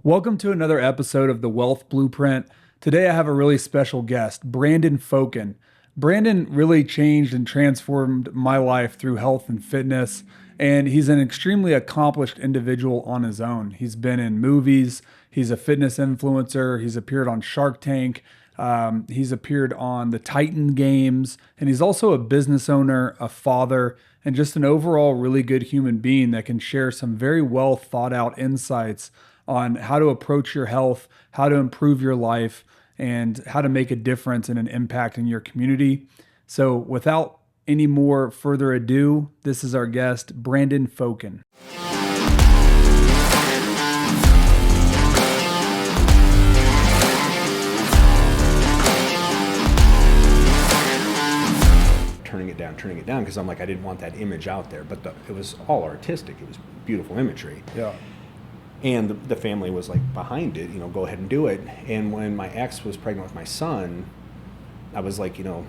Welcome to another episode of the Wealth Blueprint. Today I have a really special guest, Brandan Fokken. Brandan really changed and transformed my life through health and fitness, and he's an extremely accomplished individual on his own. He's been in movies, he's a fitness influencer, he's appeared on Shark Tank, he's appeared on the Titan Games, and he's also a business owner, a father, and just an overall really good human being that can share some very well thought out insights on how to approach your health, how to improve your life, and how to make a difference and an impact in your community. So, without any more further ado, this is our guest, Brandan Fokken. Turning it down because I'm like, I didn't want that image out there, but it was all artistic. It was beautiful imagery. Yeah. And the family was like behind it, go ahead and do it. And when my ex was pregnant with my son, I was like, I don't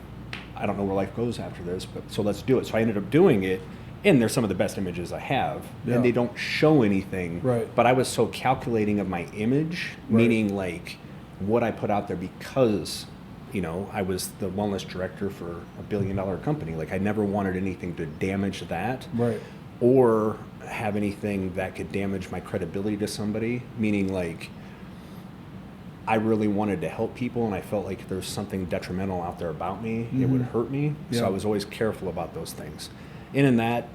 know where life goes after this, but so let's do it. So I ended up doing it, and they're some of the best images I have. Yeah. And they don't show anything. Right. But I was so calculating of my image, Right. meaning like what I put out there because, I was the wellness director for a $1 billion company. Like I never wanted anything to damage that. Right. Or have anything that could damage my credibility to somebody, meaning like I really wanted to help people and I felt like there's something detrimental out there about me, it would hurt me. Yeah. So I was always careful about those things. And in that,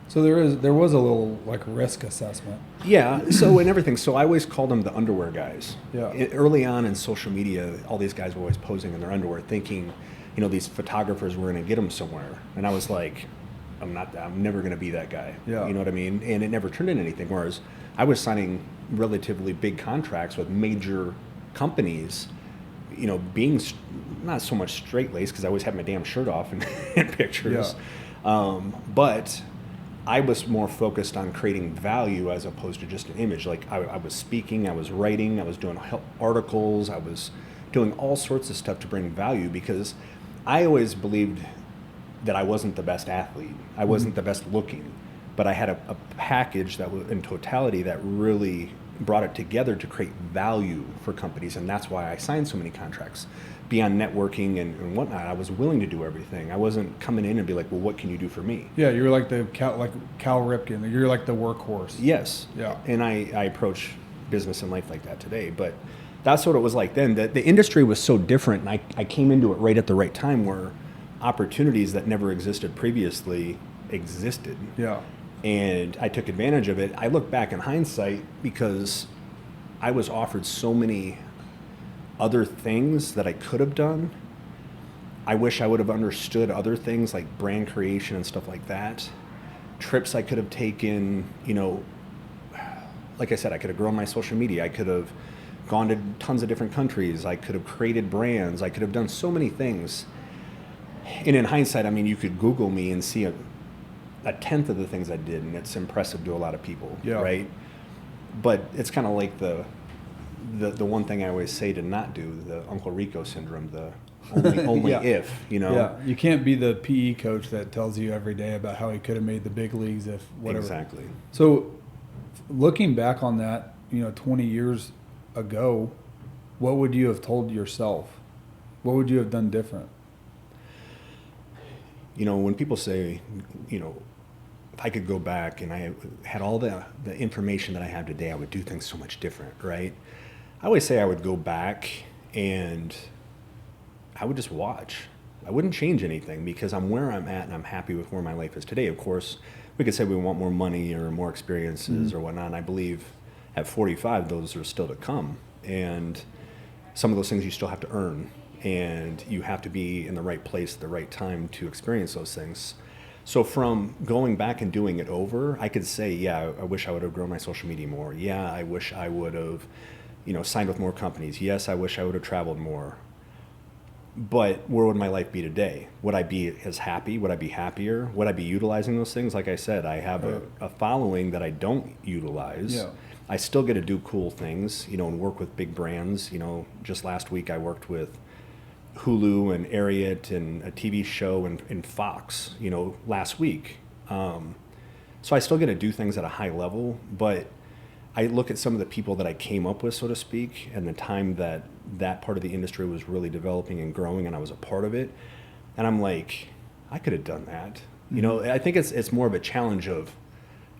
So there was a little like risk assessment. yeah, so and everything. So I always called them the underwear guys. Yeah. Early on in social media, all these guys were always posing in their underwear thinking, these photographers were going to get them somewhere. And I was like, I'm never going to be that guy. Yeah. You know what I mean? And it never turned into anything. Whereas I was signing relatively big contracts with major companies, being not so much straight-laced because I always had my damn shirt off in pictures. Yeah. But I was more focused on creating value as opposed to just an image. Like I was speaking, I was writing, I was doing articles, I was doing all sorts of stuff to bring value because I always believed that I wasn't the best athlete. I wasn't the best looking, but I had a package that was in totality that really brought it together to create value for companies. And that's why I signed so many contracts. Beyond networking and whatnot, I was willing to do everything. I wasn't coming in and be like, well, what can you do for me? Yeah, you're like Cal Ripken. You're like the workhorse. Yes. Yeah. And I approach business and life like that today. But that's what it was like then. The industry was so different, and I came into it right at the right time where opportunities that never existed previously existed. Yeah. And I took advantage of it. I look back in hindsight because I was offered so many other things that I could have done. I wish I would have understood other things like brand creation and stuff like that. Trips I could have taken, like I said, I could have grown my social media. I could have gone to tons of different countries. I could have created brands. I could have done so many things. And in hindsight, I mean, you could Google me and see a tenth of the things I did, and it's impressive to a lot of people, Yeah. right? But it's kind of like the one thing I always say to not do, the Uncle Rico syndrome, the only Yeah. if, Yeah, you can't be the PE coach that tells you every day about how he could have made the big leagues if whatever. Exactly. So, looking back on that, 20 years ago, what would you have told yourself? What would you have done different? When people say, if I could go back and I had all the information that I have today, I would do things so much different, right? I always say I would go back and I would just watch. I wouldn't change anything because I'm where I'm at and I'm happy with where my life is today. Of course, we could say we want more money or more experiences or whatnot. And I believe at 45, those are still to come. And some of those things you still have to earn. And you have to be in the right place at the right time to experience those things. So from going back and doing it over, I could say, yeah, I wish I would have grown my social media more. Yeah, I wish I would have, signed with more companies. Yes, I wish I would have traveled more. But where would my life be today? Would I be as happy? Would I be happier? Would I be utilizing those things? Like I said, I have a following that I don't utilize. Yeah. I still get to do cool things, and work with big brands. Just last week I worked with Hulu and Ariat and a TV show and Fox, last week. So I still get to do things at a high level, but I look at some of the people that I came up with, so to speak, and the time that that part of the industry was really developing and growing, and I was a part of it. And I'm like, I could have done that. Mm-hmm. You know, I think it's more of a challenge of,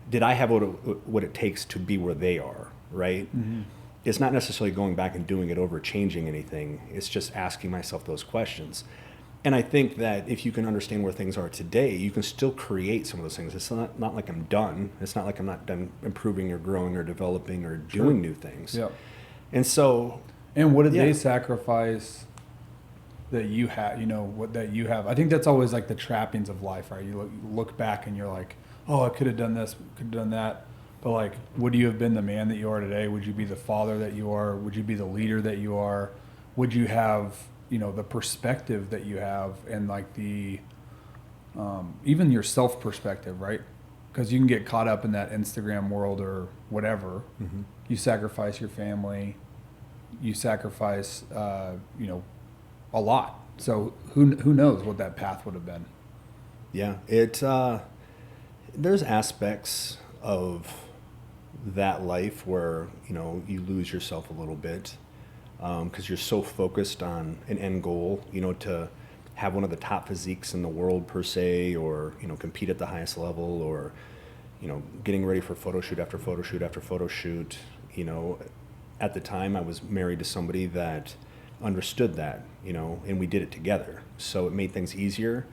did I have what it takes to be where they are, right? Mm-hmm. It's not necessarily going back and doing it over, changing anything. It's just asking myself those questions. And I think that if you can understand where things are today, you can still create some of those things. It's not like I'm done. It's not like I'm not done improving or growing or developing or doing new things. Yeah. And so... And what did they sacrifice that you had, you know, what that you have? I think that's always like the trappings of life, right? You look back and you're like, oh, I could have done this, could have done that. But like, would you have been the man that you are today? Would you be the father that you are? Would you be the leader that you are? Would you have, you know, the perspective that you have, and like the even your self perspective, right? Because you can get caught up in that Instagram world or whatever. Mm-hmm. You sacrifice your family, you sacrifice you know, a lot. So who knows what that path would have been? Yeah, there's aspects of that life where, you know, you lose yourself a little bit. Because you're so focused on an end goal, you know, to have one of the top physiques in the world per se, or, you know, compete at the highest level, or, you know, getting ready for photo shoot after photo shoot after photo shoot. You know, at the time I was married to somebody that understood that, you know, and we did it together. So it made things easier.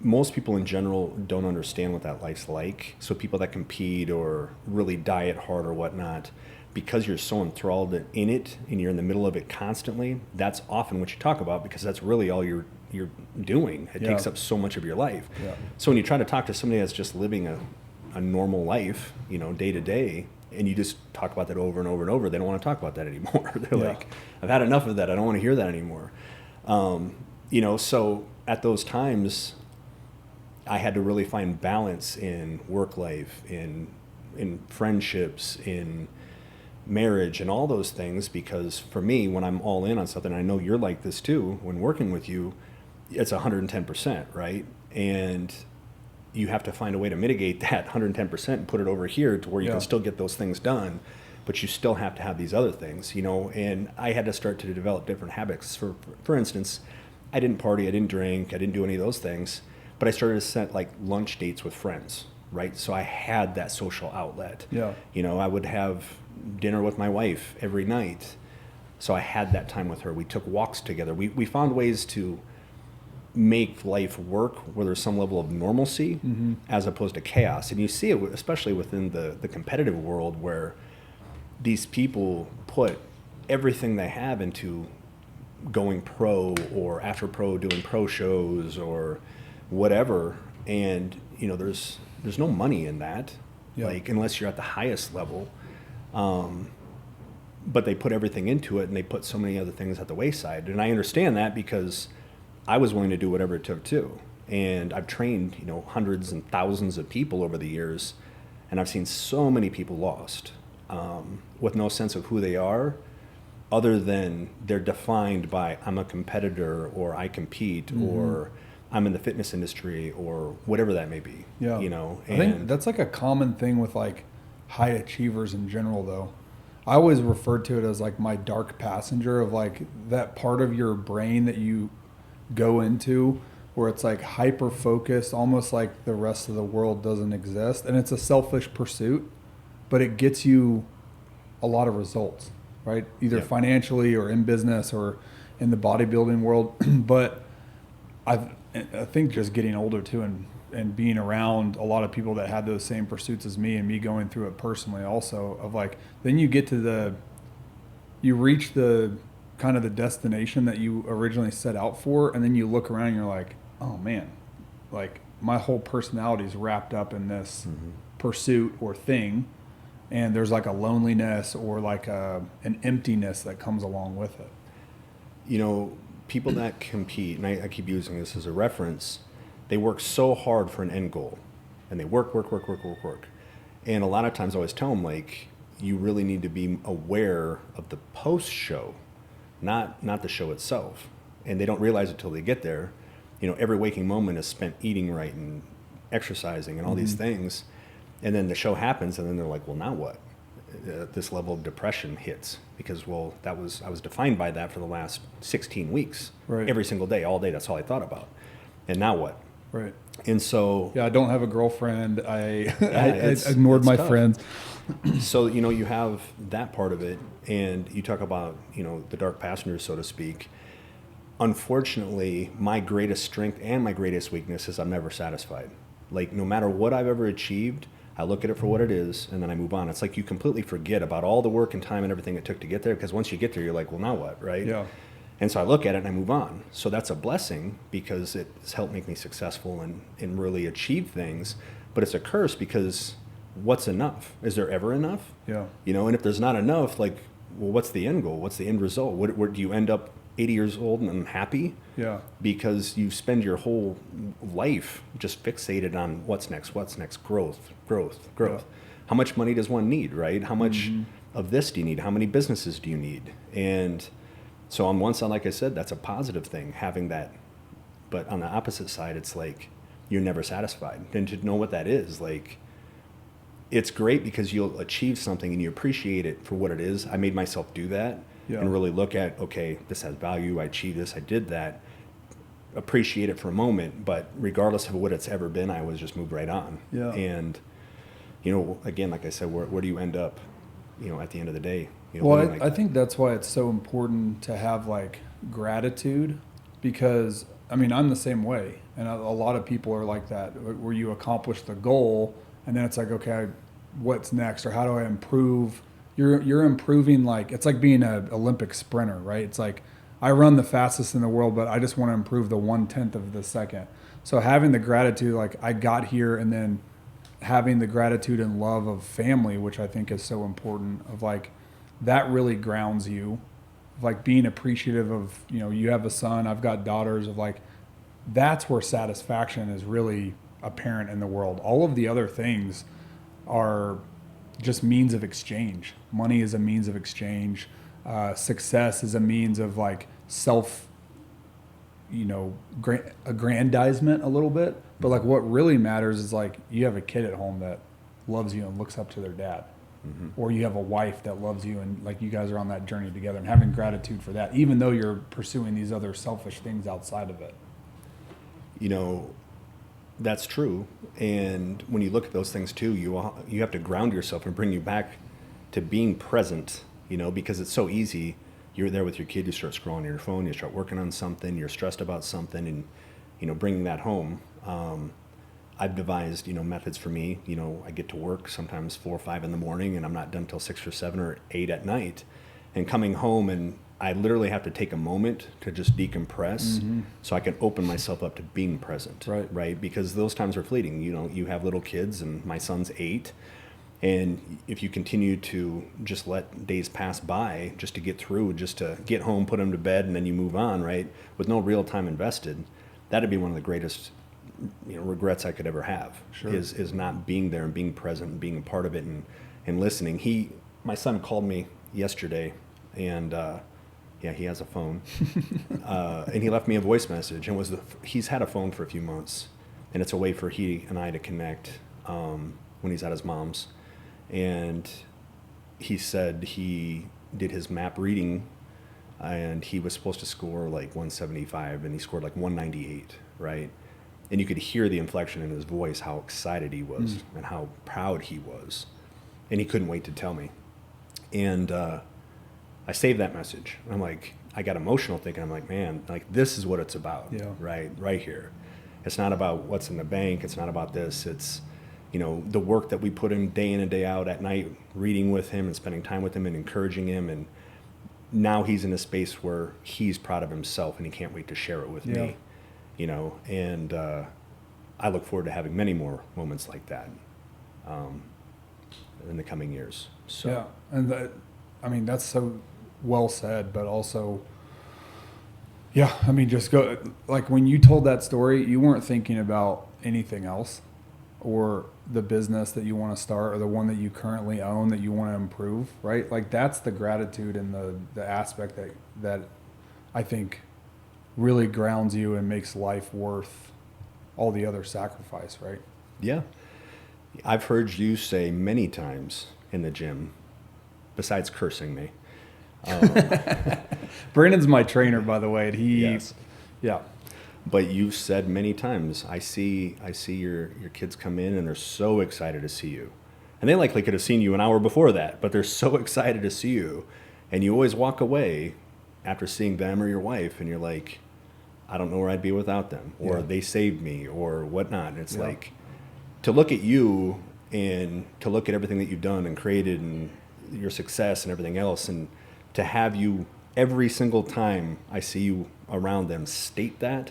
Most people in general don't understand what that life's like. So people that compete or really diet hard or whatnot, because you're so enthralled in it and you're in the middle of it constantly, that's often what you talk about, because that's really all you're doing. It takes up so much of your life. Yeah. So when you try to talk to somebody that's just living a normal life, you know, day to day, and you just talk about that over and over and over, they don't want to talk about that anymore. They're like, I've had enough of that. I don't want to hear that anymore. You know, so at those times, I had to really find balance in work life, in friendships, in marriage, and all those things, because for me, when I'm all in on something, I know you're like this too, when working with you, it's 110%, right? And you have to find a way to mitigate that 110% and put it over here to where you can still get those things done, but you still have to have these other things, you know. And I had to start to develop different habits. For instance, I didn't party, I didn't drink, I didn't do any of those things, but I started to set like lunch dates with friends, right? So I had that social outlet. Yeah. You know, I would have dinner with my wife every night. So I had that time with her. We took walks together. We found ways to make life work where there's some level of normalcy, mm-hmm. as opposed to chaos. And you see it especially within the competitive world, where these people put everything they have into going pro, or after pro doing pro shows or whatever. And, you know, there's no money in that, like, unless you're at the highest level. But they put everything into it, and they put so many other things at the wayside. And I understand that, because I was willing to do whatever it took too. And I've trained, you know, hundreds and thousands of people over the years, and I've seen so many people lost, with no sense of who they are, other than they're defined by, I'm a competitor, or I compete, mm-hmm. or I'm in the fitness industry, or whatever that may be. Yeah. You know, and I think that's like a common thing with like high achievers in general, though. I always referred to it as like my dark passenger, of like that part of your brain that you go into where it's like hyper focused, almost like the rest of the world doesn't exist. And it's a selfish pursuit, but it gets you a lot of results, right? Either financially or in business or in the bodybuilding world. But I think just getting older too, and being around a lot of people that had those same pursuits as me, and me going through it personally also, of like, then you get to you reach the kind of the destination that you originally set out for, and then you look around and you're like, oh man, like my whole personality is wrapped up in this mm-hmm. pursuit or thing, and there's like a loneliness or like an emptiness that comes along with it. You know, people that compete, and I keep using this as a reference, they work so hard for an end goal, and they work. And a lot of times I always tell them, like, you really need to be aware of the post-show, not the show itself. And they don't realize it till they get there. You know, every waking moment is spent eating right and exercising and all mm-hmm. these things. And then the show happens, and then they're like, well, now what? this level of depression hits because, well, I was defined by that for the last 16 weeks, Right. every single day, all day. That's all I thought about. And now what? Right. And so, Yeah, I don't have a girlfriend. I it's ignored my tough. friends. So, you have that part of it, and you talk about, the dark passenger, so to speak. Unfortunately, my greatest strength and my greatest weakness is I'm never satisfied. Like, no matter what I've ever achieved, I look at it for what it is, and then I move on. It's like you completely forget about all the work and time and everything it took to get there, because once you get there, you're like, well, now what, right? Yeah. And so I look at it and I move on. So that's a blessing because it's helped make me successful and really achieve things. But it's a curse because what's enough? Is there ever enough? Yeah. And if there's not enough, like, well, what's the end goal? What's the end result? Where do you end up 80 years old and unhappy? Yeah. Because you spend your whole life just fixated on what's next, growth. Yeah. How much money does one need, right? How much of this do you need? How many businesses do you need? And so on one side, like I said, that's a positive thing, having that. But on the opposite side, it's like you're never satisfied. And to know what that is, like, it's great because you'll achieve something and you appreciate it for what it is. I made myself do that and really look at, okay, this has value. I achieved this. I did that. Appreciate it for a moment. But regardless of what it's ever been, I was just moved right on. Yeah. And, again, like I said, where do you end up, at the end of the day? Well, like I think that's why it's so important to have like gratitude, because I mean, I'm the same way. And a lot of people are like that, where you accomplish the goal and then it's like, okay, what's next? Or how do I improve? You're improving, like, it's like being an Olympic sprinter, right? It's like, I run the fastest in the world, but I just want to improve the 1/10 of the second. So having the gratitude, like, I got here, and then having the gratitude and love of family, which I think is so important, of like, that really grounds you, like being appreciative of, you have a son, I've got daughters, of like, that's where satisfaction is really apparent in the world. All of the other things are just means of exchange. Money is a means of exchange. Success is a means of like self, aggrandizement a little bit. But like, what really matters is like, you have a kid at home that loves you and looks up to their dad. Or you have a wife that loves you, and like, you guys are on that journey together, and having gratitude for that, even though you're pursuing these other selfish things outside of it. That's true. And when you look at those things too, you have to ground yourself and bring you back to being present, because it's so easy. You're there with your kid, you start scrolling on your phone, you start working on something, you're stressed about something, and, bringing that home. I've devised, methods for me. I get to work sometimes 4 or 5 in the morning, and I'm not done till 6 or 7 or 8 at night. And coming home, and I literally have to take a moment to just decompress, so I can open myself up to being present. Right. Because those times are fleeting. You have little kids, and my son's 8. And if you continue to just let days pass by just to get through, just to get home, put them to bed, and then you move on, right, with no real time invested, that'd be one of the greatest regrets I could ever have. Sure. Is not being there and being present and being a part of it and listening. My son called me yesterday, and he has a phone, and he left me a voice message, and he's had a phone for a few months, and it's a way for he and I to connect when he's at his mom's. And he said he did his map reading, and he was supposed to score like 175, and he scored like 198, right? And you could hear the inflection in his voice, how excited he was and how proud he was. And he couldn't wait to tell me. And I saved that message. I'm like, I got emotional thinking, I'm like, man, like, this is what it's about, right here. It's not about what's in the bank. It's not about this. It's, the work that we put in day in and day out at night, reading with him and spending time with him and encouraging him. And now he's in a space where he's proud of himself, and he can't wait to share it with me. And I look forward to having many more moments like that in the coming years. So. Yeah, and that's so well said, but also, just go, like, when you told that story, you weren't thinking about anything else, or the business that you want to start, or the one that you currently own that you want to improve, right? Like, that's the gratitude and the aspect that I think really grounds you and makes life worth all the other sacrifice, right? Yeah. I've heard you say many times in the gym, besides cursing me. Brandon's my trainer, by the way. Yes. Yeah. But you've said many times, I see your kids come in and they're so excited to see you. And they likely could have seen you an hour before that, but they're so excited to see you. And you always walk away after seeing them or your wife and you're like, I don't know where I'd be without them, or they saved me or whatnot. And it's like, to look at you and to look at everything that you've done and created and your success and everything else, and to have you every single time I see you around them state that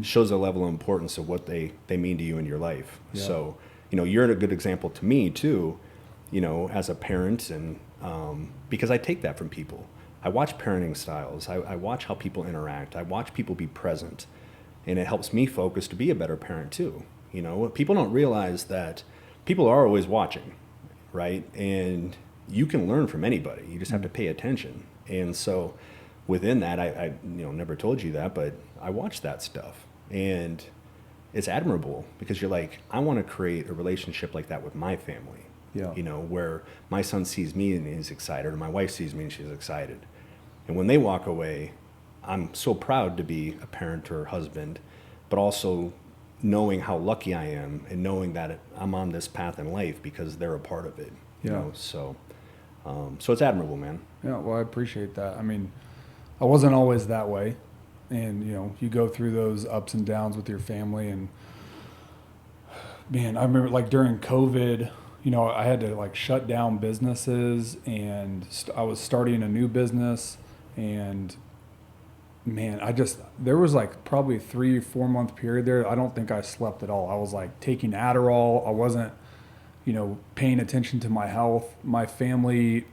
shows a level of importance of what they mean to you in your life. Yeah. So, you're a good example to me too, as a parent, and because I take that from people. I watch parenting styles. I watch how people interact. I watch people be present, and it helps me focus to be a better parent too. People don't realize that people are always watching, right? And you can learn from anybody. You just have to pay attention. And so within that, I never told you that, but I watch that stuff. And it's admirable because you're like, I want to create a relationship like that with my family. Yeah. Where my son sees me and he's excited, or my wife sees me and she's excited. And when they walk away, I'm so proud to be a parent or husband, but also knowing how lucky I am and knowing that I'm on this path in life because they're a part of it. Yeah. So it's admirable, man. Yeah. Well, I appreciate that. I mean, I wasn't always that way. And, you go through those ups and downs with your family. And, man, I remember like during COVID, I had to like shut down businesses, and I was starting a new business, and man, there was like probably a 3-4 month period there. I don't think I slept at all. I was like taking Adderall. I wasn't, paying attention to my health. My family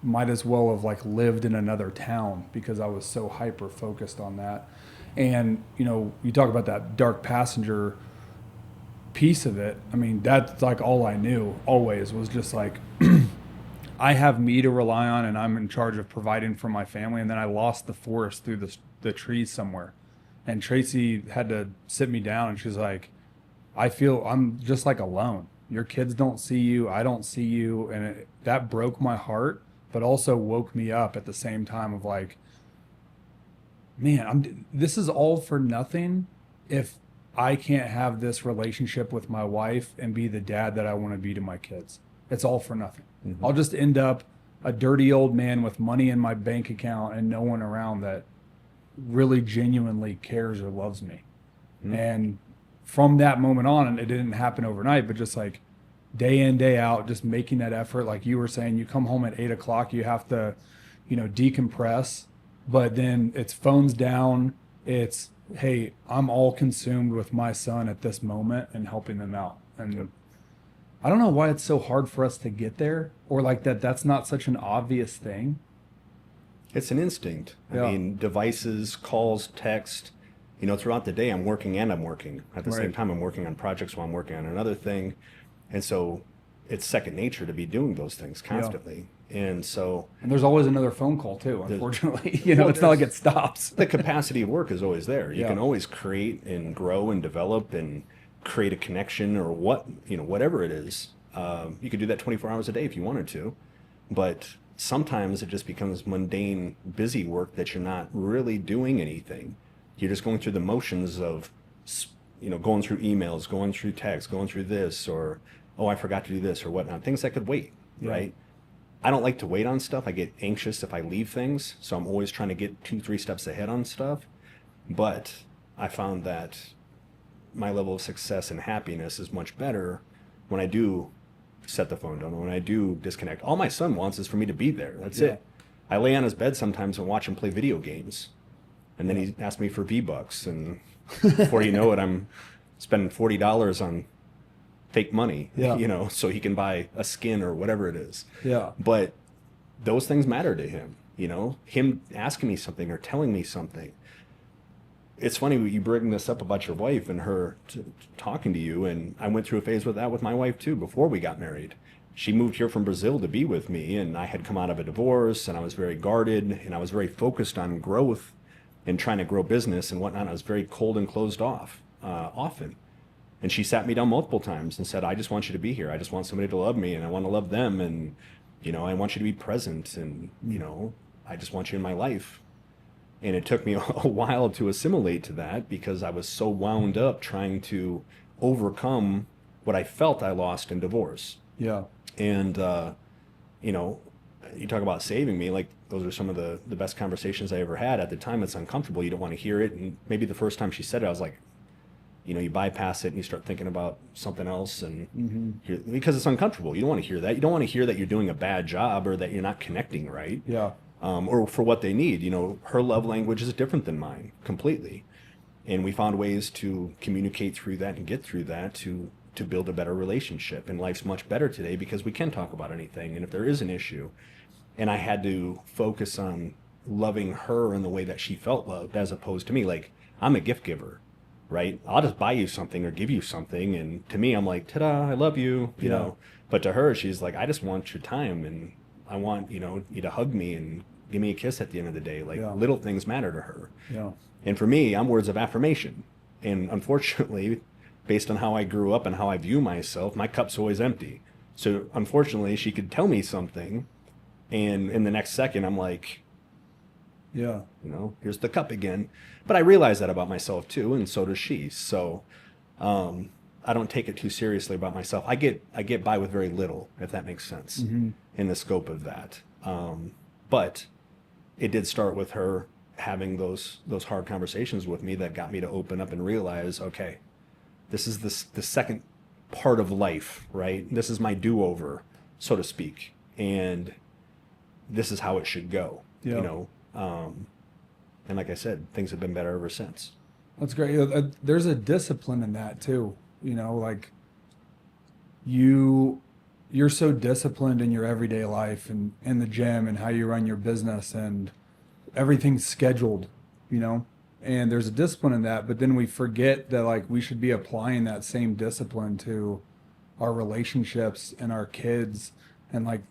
might as well have like lived in another town because I was so hyper focused on that. And, you talk about that dark passenger piece of it. I mean, that's like all I knew always was just like, I have me to rely on, and I'm in charge of providing for my family. And then I lost the forest through the trees somewhere. And Tracy had to sit me down, and she's like, I feel I'm just like alone. Your kids don't see you. I don't see you. And that broke my heart, but also woke me up at the same time of like, man, this is all for nothing if I can't have this relationship with my wife and be the dad that I want to be to my kids. It's all for nothing. Mm-hmm. I'll just end up a dirty old man with money in my bank account and no one around that really genuinely cares or loves me. Mm-hmm. And from that moment on, and it didn't happen overnight, but just like day in, day out, just making that effort. Like you were saying, you come home at 8:00, you have to, decompress, but then it's phones down. It's, hey, I'm all consumed with my son at this moment and helping them out. And I don't know why it's so hard for us to get there, or like that's not such an obvious thing. It's an instinct. Yeah. I mean, devices, calls, text, throughout the day I'm working at the same time. I'm working on projects while I'm working on another thing. And so it's second nature to be doing those things constantly. Yeah. And there's always another phone call too, unfortunately. It's not like it stops. The capacity of work is always there. You can always create and grow and develop and create a connection, or whatever it is. You could do that 24 hours a day if you wanted to, but sometimes it just becomes mundane, busy work that you're not really doing anything. You're just going through the motions of, going through emails, going through text, going through this, or, oh, I forgot to do this or whatnot. Things that could wait, right? I don't like to wait on stuff. I get anxious if I leave things. So I'm always trying to get 2-3 steps ahead on stuff. But I found that my level of success and happiness is much better when I do set the phone down, when I do disconnect. All my son wants is for me to be there. That's it. I lay on his bed sometimes and watch him play video games. And then he asks me for V-Bucks. And before you know it, I'm spending $40 on fake money, so he can buy a skin or whatever it is. Yeah. But those things matter to him, him asking me something or telling me something. It's funny you bring this up about your wife and her talking to you. And I went through a phase with that with my wife too, before we got married. She moved here from Brazil to be with me, and I had come out of a divorce, and I was very guarded, and I was very focused on growth and trying to grow business and whatnot. I was very cold and closed off often. And she sat me down multiple times and said, I just want you to be here. I just want somebody to love me, and I want to love them. And I want you to be present, and, I just want you in my life. And it took me a while to assimilate to that because I was so wound up trying to overcome what I felt I lost in divorce. Yeah. And, you know, you talk about saving me, like those are some of the best conversations I ever had. At the time, it's uncomfortable. You don't want to hear it. And maybe the first time she said it, I was like, you bypass it and you start thinking about something else, and because it's uncomfortable. You don't want to hear that. You don't want to hear that you're doing a bad job or that you're not connecting right. Yeah. Or for what they need. Her love language is different than mine completely. And we found ways to communicate through that and get through that to build a better relationship. And life's much better today because we can talk about anything. And if there is an issue, and I had to focus on loving her in the way that she felt loved, as opposed to me. Like, I'm a gift giver, right? I'll just buy you something or give you something. And to me, I'm like, ta-da, I love you, you know. But to her, she's like, I just want your time, and I want, you to hug me and give me a kiss at the end of the day. Like, little things matter to her. Yeah. And for me, I'm words of affirmation. And unfortunately, based on how I grew up and how I view myself, my cup's always empty. So unfortunately, she could tell me something, and in the next second, I'm like, here's the cup again. But I realize that about myself too, and so does she. So I don't take it too seriously about myself. I get by with very little, if that makes sense, in the scope of that. But it did start with her having those hard conversations with me that got me to open up and realize, okay, this is the second part of life, right? This is my do-over, so to speak, and this is how it should go. And like I said, things have been better ever since. That's great. There's a discipline in that too. Like you're so disciplined in your everyday life and in the gym and how you run your business, and everything's scheduled, and there's a discipline in that. But then we forget that, like, we should be applying that same discipline to our relationships and our kids. And, like,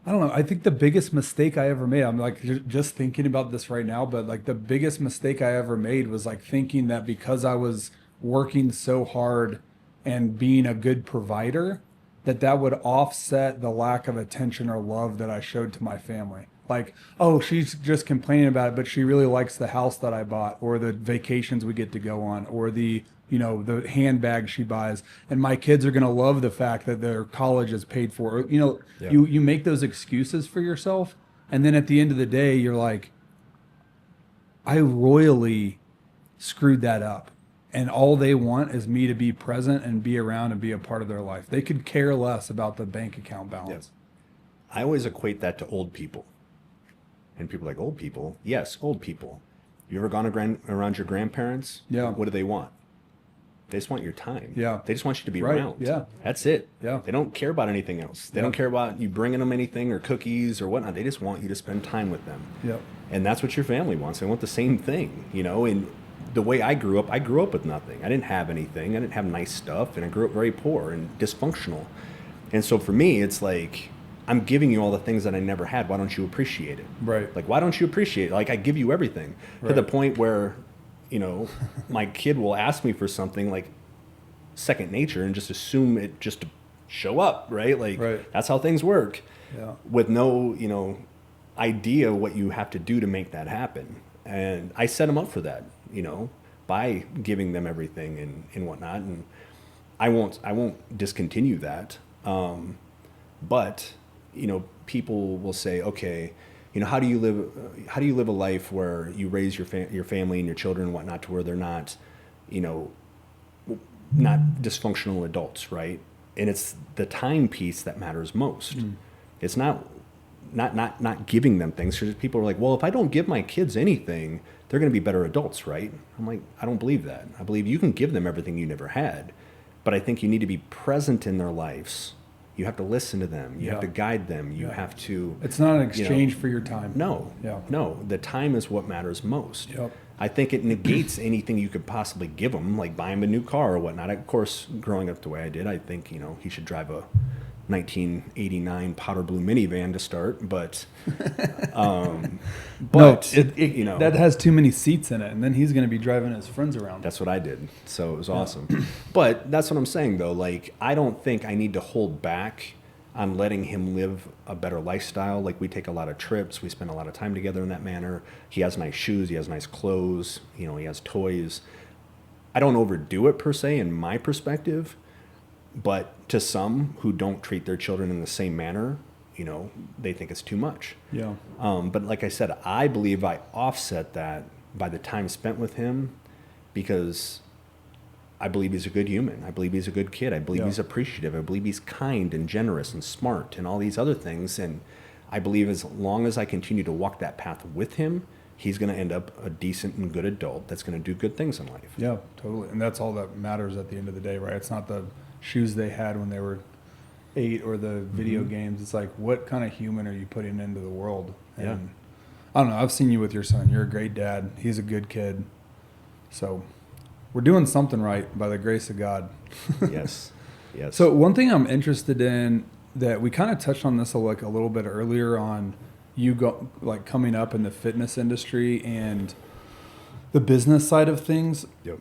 I don't know, I think the biggest mistake I ever made, I'm like just thinking about this right now, but like the biggest mistake I ever made was like thinking that because I was working so hard and being a good provider, that would offset the lack of attention or love that I showed to my family. Like, oh, she's just complaining about it, but she really likes the house that I bought, or the vacations we get to go on, or the the handbag she buys, and my kids are going to love the fact that their college is paid for. You make those excuses for yourself, and then at the end of the day, you're like, I royally screwed that up. And all they want is me to be present and be around and be a part of their life. They could care less about the bank account balance. Yep. I always equate that to old people. And people are like, old people? Yes, old people. You ever gone around your grandparents? Yeah. What do they want? They just want your time. Yeah. They just want you to be Right. around. Yeah. That's it. Yeah. They don't care about anything else. They don't care about you bringing them anything or cookies or whatnot. They just want you to spend time with them. Yep. And that's what your family wants. They want the same thing, and the way I grew up with nothing. I didn't have anything. I didn't have nice stuff, and I grew up very poor and dysfunctional. And so for me, it's like, I'm giving you all the things that I never had. Why don't you appreciate it? Right. Like, why don't you appreciate it? Like, I give you everything. Right. To the point where, my kid will ask me for something like second nature and just assume it just to show up, right? Like, That's how things work. Yeah. With no, idea what you have to do to make that happen. And I set them up for that, by giving them everything and whatnot. And I won't discontinue that. But, people will say, okay, how do you live a life where you raise your family and your children and whatnot to where they're not, not dysfunctional adults, right? And it's the time piece that matters most. It's not giving them things. Because people are like, well, if I don't give my kids anything, they're going to be better adults, right? I'm like, I don't believe that. I believe you can give them everything you never had, but I think you need to be present in their lives. You have to listen to them. You have to guide them. You have to. It's not an exchange for your time. No. Yeah. No. The time is what matters most. Yep. I think it negates anything you could possibly give them, like buy him a new car or whatnot. Of course, growing up the way I did, I think he should drive a 1989 powder blue minivan to start, but that has too many seats in it, and then he's going to be driving his friends around. That's what I did, so it was awesome. But that's what I'm saying, though. Like, I don't think I need to hold back on letting him live a better lifestyle. Like, we take a lot of trips, we spend a lot of time together in that manner. He has nice shoes, he has nice clothes, he has toys. I don't overdo it per se in my perspective, but to some who don't treat their children in the same manner, they think it's too much. Yeah. But like I said, I believe I offset that by the time spent with him, because I believe he's a good human. I believe he's a good kid. I believe he's appreciative. I believe he's kind and generous and smart and all these other things. And I believe as long as I continue to walk that path with him, he's going to end up a decent and good adult that's going to do good things in life. Yeah, totally. And that's all that matters at the end of the day, right? It's not the shoes they had when they were 8 or the video games. It's like, what kind of human are you putting into the world? And I don't know. I've seen you with your son. You're a great dad. He's a good kid. So we're doing something right by the grace of God. Yes. Yes. So one thing I'm interested in that we kind of touched on this a little bit earlier on, you coming up in the fitness industry and the business side of things. Yep.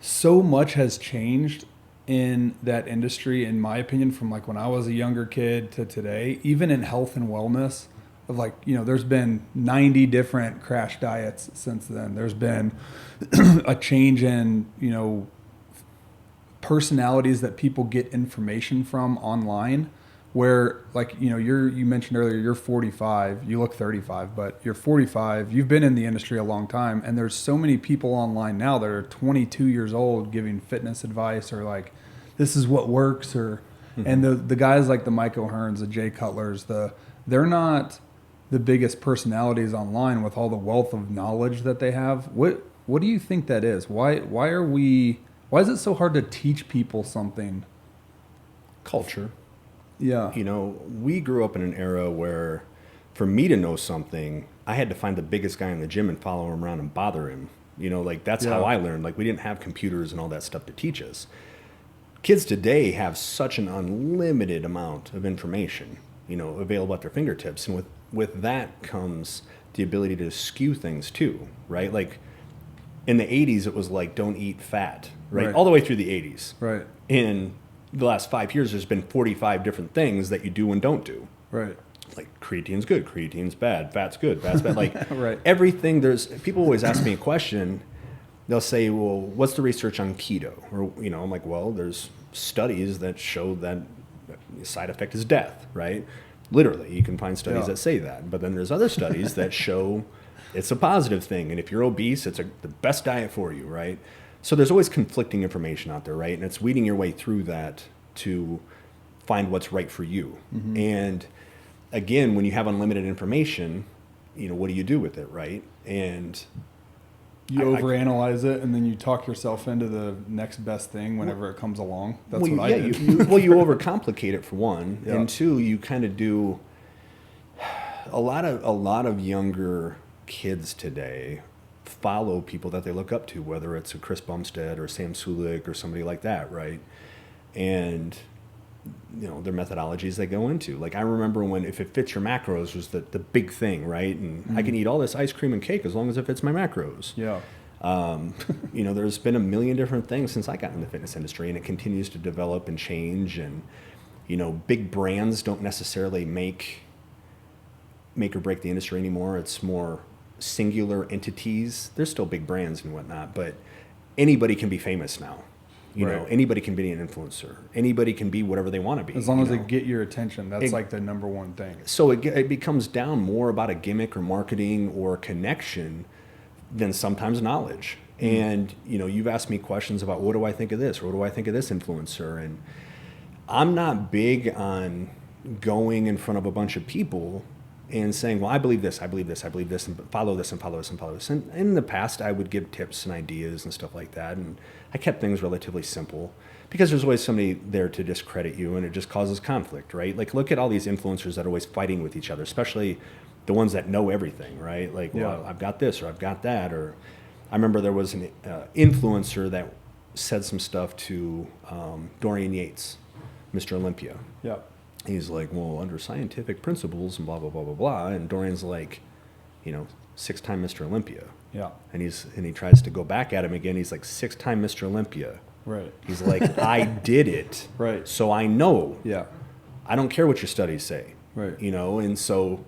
So much has changed in that industry, in my opinion, from like when I was a younger kid to today, even in health and wellness. Of there's been 90 different crash diets since then. There's been a change in, personalities that people get information from online, where you mentioned earlier, you're 45, you look 35, but you're 45, you've been in the industry a long time. And there's so many people online now that are 22 years old giving fitness advice, or like, this is what works, or, and the guys like the Mike O'Hearns, the Jay Cutlers, they're not the biggest personalities online with all the wealth of knowledge that they have. What do you think that is? Why is it so hard to teach people something? Culture. Yeah. We grew up in an era where for me to know something, I had to find the biggest guy in the gym and follow him around and bother him. That's how I learned. Like, we didn't have computers and all that stuff to teach us. Kids today have such an unlimited amount of information, available at their fingertips. And with that comes the ability to skew things too, right? Like, in the 80s, it was like, don't eat fat, right? All the way through the 80s. Right. In the last 5 years, there's been 45 different things that you do and don't do. Right. Like, creatine's good, creatine's bad, fat's good, fat's bad. Like, right. Everything, people always ask me a question. They'll say, well, what's the research on keto? Or, I'm like, well, there's studies that show that the side effect is death, right? Literally, you can find studies that say that. But then there's other studies that show it's a positive thing. And if you're obese, it's the best diet for you, right? So there's always conflicting information out there, right? And it's weeding your way through that to find what's right for you. Mm-hmm. And again, when you have unlimited information, what do you do with it, right? And you overanalyze it, and then you talk yourself into the next best thing whenever it comes along. That's what I did. You overcomplicate it for one, and two, you kind of do. A lot of younger kids today follow people that they look up to, whether it's a Chris Bumstead or Sam Sulik or somebody like that, right? And their methodologies they go into. Like, I remember when if it fits your macros was the big thing, right? And I can eat all this ice cream and cake as long as it fits my macros. Yeah. There's been a million different things since I got in the fitness industry, and it continues to develop and change. And, big brands don't necessarily make or break the industry anymore. It's more singular entities. There's still big brands and whatnot, but anybody can be famous now. Anybody can be an influencer. Anybody can be whatever they want to be. As long as they get your attention, that's like the number one thing. So it becomes down more about a gimmick or marketing or connection than sometimes knowledge. And, you've asked me questions about what do I think of this or what do I think of this influencer? And I'm not big on going in front of a bunch of people and saying, well, I believe this, I believe this, I believe this, and follow this and follow this and follow this. And in the past, I would give tips and ideas and stuff like that. And I kept things relatively simple because there's always somebody there to discredit you, and it just causes conflict, right? Like, look at all these influencers that are always fighting with each other, especially the ones that know everything, right? Like, well, I've got this or I've got that. Or I remember there was an influencer that said some stuff to Dorian Yates, Mr. Olympia. Yeah. He's like, well, under scientific principles and blah, blah, blah, blah, blah. And Dorian's like, 6-time Mr. Olympia. Yeah. And he tries to go back at him again. He's like, 6-time Mr. Olympia. Right. He's like, I did it. Right. So I know. Yeah. I don't care what your studies say. Right. You know, and so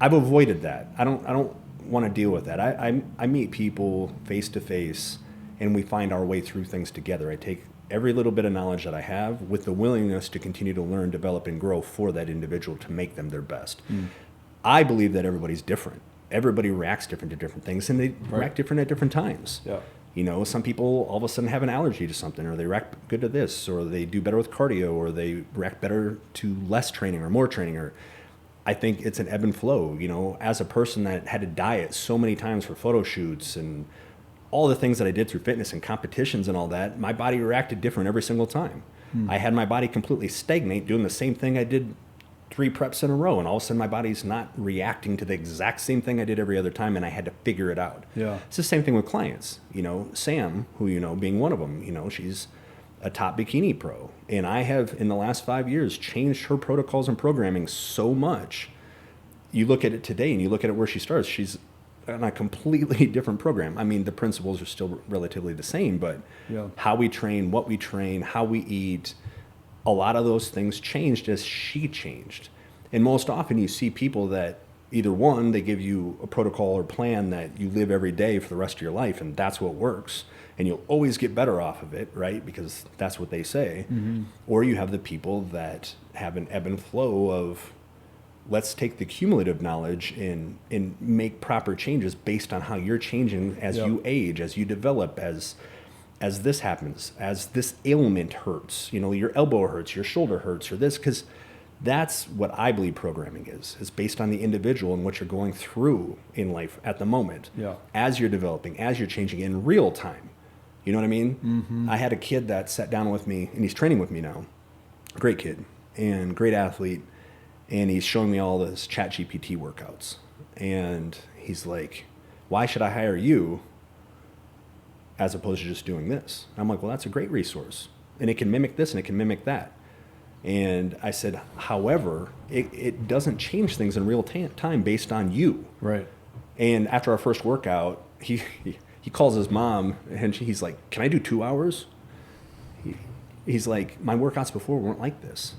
I've avoided that. I don't want to deal with that. I meet people face to face, and we find our way through things together. I take every little bit of knowledge that I have with the willingness to continue to learn, develop, and grow for that individual to make them their best. I believe that everybody's different. Everybody reacts different to different things, and they react different at different times. Yeah. You know, some people all of a sudden have an allergy to something, or they react good to this, or they do better with cardio, or they react better to less training or more training. Or I think it's an ebb and flow. You know, as a person that had to diet so many times for photo shoots and all the things that I did through fitness and competitions and all that, my body reacted different every single time. I had my body completely stagnate doing the same thing I did 3 preps in a row, and all of a sudden my body's not reacting to the exact same thing I did every other time, and I had to figure it out. Yeah. It's the same thing with clients. You know, Sam, who you know, being one of them, you know, she's a top bikini pro, and I have in the last 5 years changed her protocols and programming so much. You look at it today and you look at it where she starts, she's on a completely different program. I mean, the principles are still relatively the same, but how we train, what we train, how we eat, a lot of those things changed as she changed. And most often you see people that either one, they give you a protocol or plan that you live every day for the rest of your life, and that's what works, and you'll always get better off of it, right? Because that's what they say. Or you have the people that have an ebb and flow of, let's take the cumulative knowledge and make proper changes based on how you're changing as you age, as you develop, as this happens, as this ailment hurts, you know, your elbow hurts, your shoulder hurts, or this, because that's what I believe programming is. It's based on the individual and what you're going through in life at the moment, as you're developing, as you're changing in real time. You know what I mean? I had a kid that sat down with me, and he's training with me now. Great kid and great athlete. And he's showing me all this ChatGPT workouts. And he's like, why should I hire you as opposed to just doing this? I'm like, well, that's a great resource. And it can mimic this and it can mimic that. And I said, however, it doesn't change things in real time based on you. Right. And after our first workout, he calls his mom, and he's like, can I do 2 hours? He's like, my workouts before weren't like this.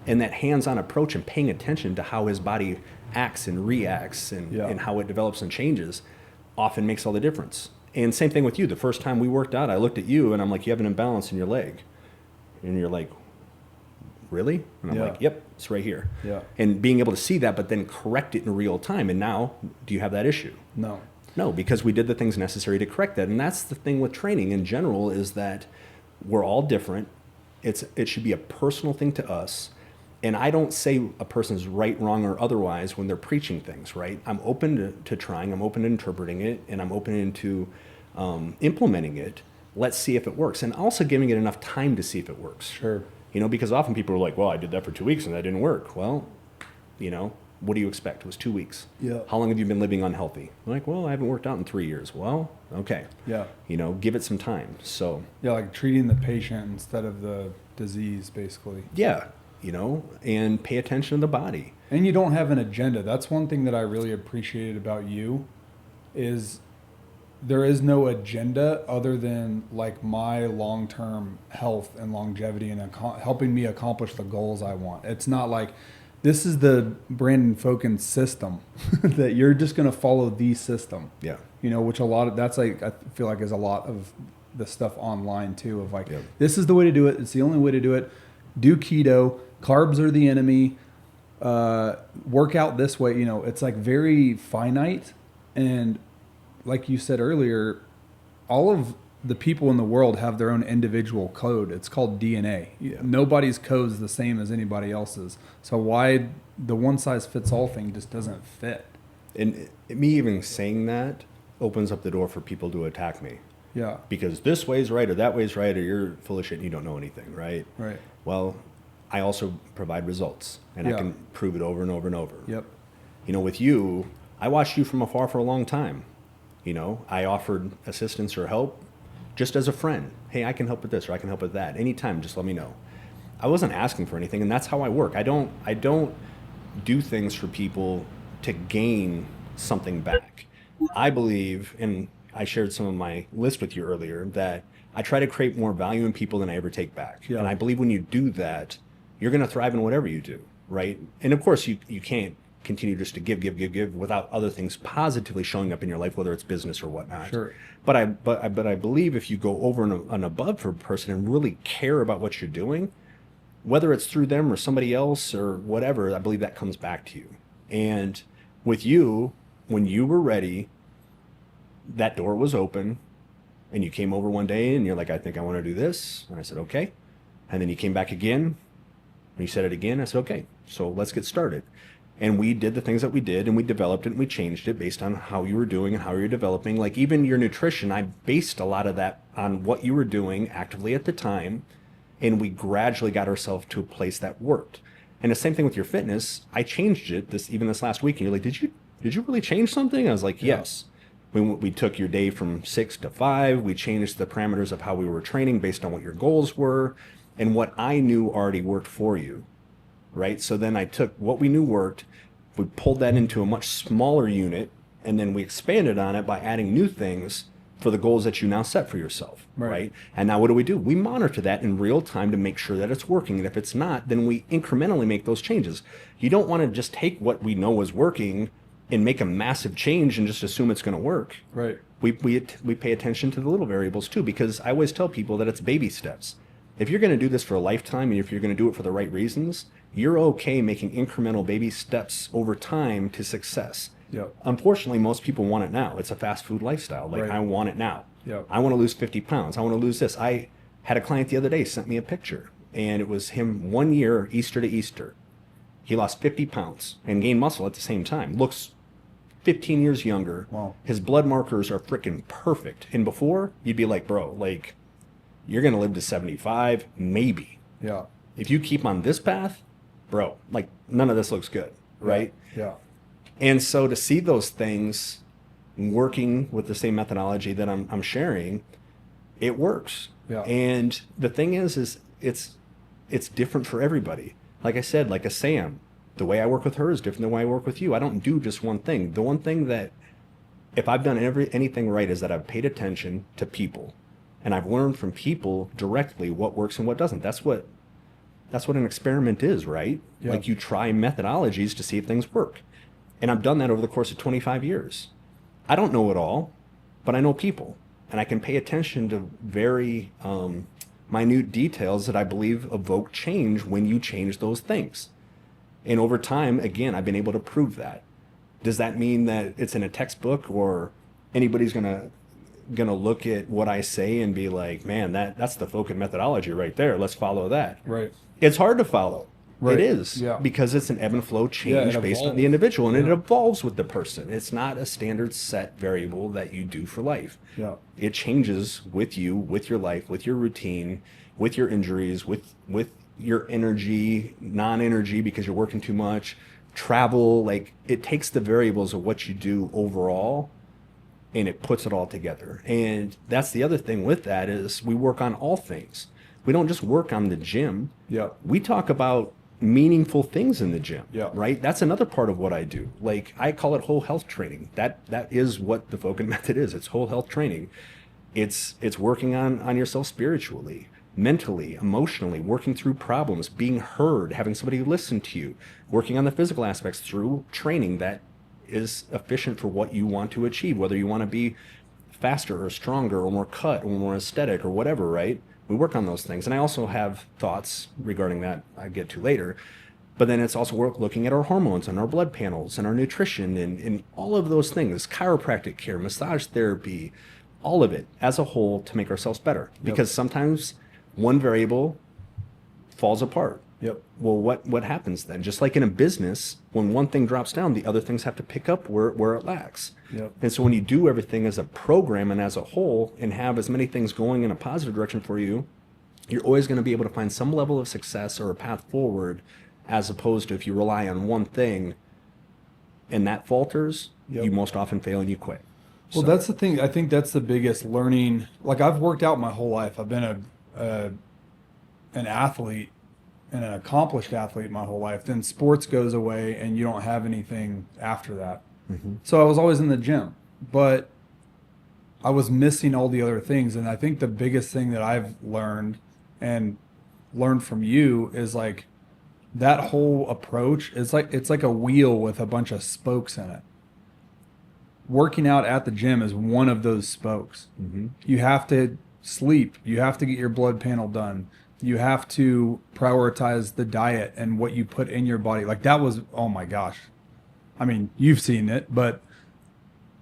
And that hands-on approach and paying attention to how his body acts and reacts and how it develops and changes often makes all the difference. And same thing with you. The first time we worked out, I looked at you and I'm like, you have an imbalance in your leg. And you're like, really? And I'm like, yep, it's right here. And being able to see that, but then correct it in real time. And now, do you have that issue? No, because we did the things necessary to correct that. And that's the thing with training in general, is that we're all different. It should be a personal thing to us. And I don't say a person's right, wrong, or otherwise when they're preaching things, right? I'm open to trying, I'm open to interpreting it, and I'm open to implementing it. Let's see if it works. And also giving it enough time to see if it works. Sure. You know, because often people are like, well, I did that for 2 weeks and that didn't work. Well, you know, what do you expect? It was 2 weeks. How long have you been living unhealthy? I'm like, well, I haven't worked out in 3 years. Well, okay. You know, give it some time. So. Like treating the patient instead of the disease, basically. You know, and pay attention to the body. And you don't have an agenda. That's one thing that I really appreciated about you, is there is no agenda other than like my long-term health and longevity and helping me accomplish the goals I want. It's not like this is the Brandan Fokken system that you're just going to follow the system. You know, which that's like, I feel like is a lot of the stuff online too, of like, this is the way to do it. It's the only way to do it. Do keto. Carbs are the enemy. Work out this way. You know, it's like very finite. And like you said earlier, all of the people in the world have their own individual code. It's called DNA. Nobody's code is the same as anybody else's. So why the one size fits all thing just doesn't fit? And me even saying that opens up the door for people to attack me. Because this way's right or that way's right, or you're full of shit and you don't know anything, right? Well, I also provide results, and I can prove it over and over and over. You know, with you, I watched you from afar for a long time. You know, I offered assistance or help just as a friend. Hey, I can help with this, or I can help with that. Anytime, just let me know. I wasn't asking for anything, and that's how I work. I don't do things for people to gain something back. I believe, and I shared some of my list with you earlier, that I try to create more value in people than I ever take back. And I believe when you do that, you're going to thrive in whatever you do, right? And of course, you can't continue just to give without other things positively showing up in your life, whether it's business or whatnot. Sure. But I believe if you go over and above for a person and really care about what you're doing, whether it's through them or somebody else or whatever, I believe that comes back to you. And with you, when you were ready, that door was open, and you came over one day and you're like, I think I want to do this. And I said, okay. And then you came back again and you said it again. I said, okay, so let's get started. And we did the things that we did, and we developed it, and we changed it based on how you were doing and how you were developing. Like even your nutrition, I based a lot of that on what you were doing actively at the time, and we gradually got ourselves to a place that worked. And the same thing with your fitness. I changed it this last week, and you're like, did you really change something? I was like, yes. We took your day from 6 to 5. We changed the parameters of how we were training based on what your goals were and what I knew already worked for you. Right? So then I took what we knew worked, we pulled that into a much smaller unit, and then we expanded on it by adding new things for the goals that you now set for yourself, right? And now what do? We monitor that in real time to make sure that it's working. And if it's not, then we incrementally make those changes. You don't want to just take what we know is working and make a massive change and just assume it's going to work. Right. We pay attention to the little variables too, because I always tell people that it's baby steps. If you're going to do this for a lifetime, and if you're going to do it for the right reasons, you're okay making incremental baby steps over time to success. Yep. Unfortunately, most people want it now. It's a fast food lifestyle. Like, I want it now. Yep. I want to lose 50 pounds. I want to lose this. I had a client the other day sent me a picture, and it was him 1 year, Easter to Easter. He lost 50 pounds and gained muscle at the same time. Looks 15 years younger. Wow. His blood markers are freaking perfect. And before, you'd be like, bro, like, you're going to live to 75, maybe. Yeah. If you keep on this path, bro, like, none of this looks good, right? Yeah. And so to see those things working with the same methodology that I'm sharing, it works. Yeah. And the thing is it's different for everybody. Like I said, like a Sam, the way I work with her is different than the way I work with you. I don't do just one thing. The one thing that, if I've done anything right, is that I've paid attention to people, and I've learned from people directly what works and what doesn't. That's what an experiment is, right? Yeah. Like, you try methodologies to see if things work. And I've done that over the course of 25 years. I don't know it all, but I know people, and I can pay attention to very minute details that I believe evoke change when you change those things. And over time, again, I've been able to prove that. Does that mean that it's in a textbook, or anybody's gonna look at what I say and be like, man, that's the Fokken methodology right there, let's follow that? Right. It's hard to follow. Right. It is. Yeah. Because it's an ebb and flow change based on the individual, and it evolves with the person. It's not a standard set variable that you do for life. Yeah. It changes with you, with your life, with your routine, with your injuries, with your energy, non-energy because you're working too much, travel. Like, it takes the variables of what you do overall, and it puts it all together. And that's the other thing with that, is we work on all things. We don't just work on the gym. Yeah. We talk about meaningful things in the gym. Yeah. Right? That's another part of what I do. Like, I call it whole health training. That is what the Fokken method is. It's whole health training. It's working on yourself spiritually, mentally, emotionally, working through problems, being heard, having somebody listen to you, working on the physical aspects through training that is efficient for what you want to achieve, whether you want to be faster or stronger or more cut or more aesthetic or whatever, right? We work on those things. And I also have thoughts regarding that I get to later. But then it's also work looking at our hormones and our blood panels and our nutrition and all of those things, chiropractic care, massage therapy, all of it as a whole to make ourselves better. Because sometimes one variable falls apart. Yep. Well, what happens then? Just like in a business, when one thing drops down, the other things have to pick up where it lacks. Yep. And so when you do everything as a program and as a whole and have as many things going in a positive direction for you, you're always going to be able to find some level of success or a path forward, as opposed to if you rely on one thing and that falters, you most often fail and you quit. Well, that's the thing. I think that's the biggest learning. Like, I've worked out my whole life. I've been an athlete and an accomplished athlete my whole life. Then sports goes away and you don't have anything after that. Mm-hmm. So I was always in the gym, but I was missing all the other things. And I think the biggest thing that I've learned from you is, like, that whole approach is like, it's like a wheel with a bunch of spokes in it. Working out at the gym is one of those spokes. Mm-hmm. You have to sleep. You have to get your blood panel done. You have to prioritize the diet and what you put in your body. Like that was, oh my gosh. I mean, you've seen it, but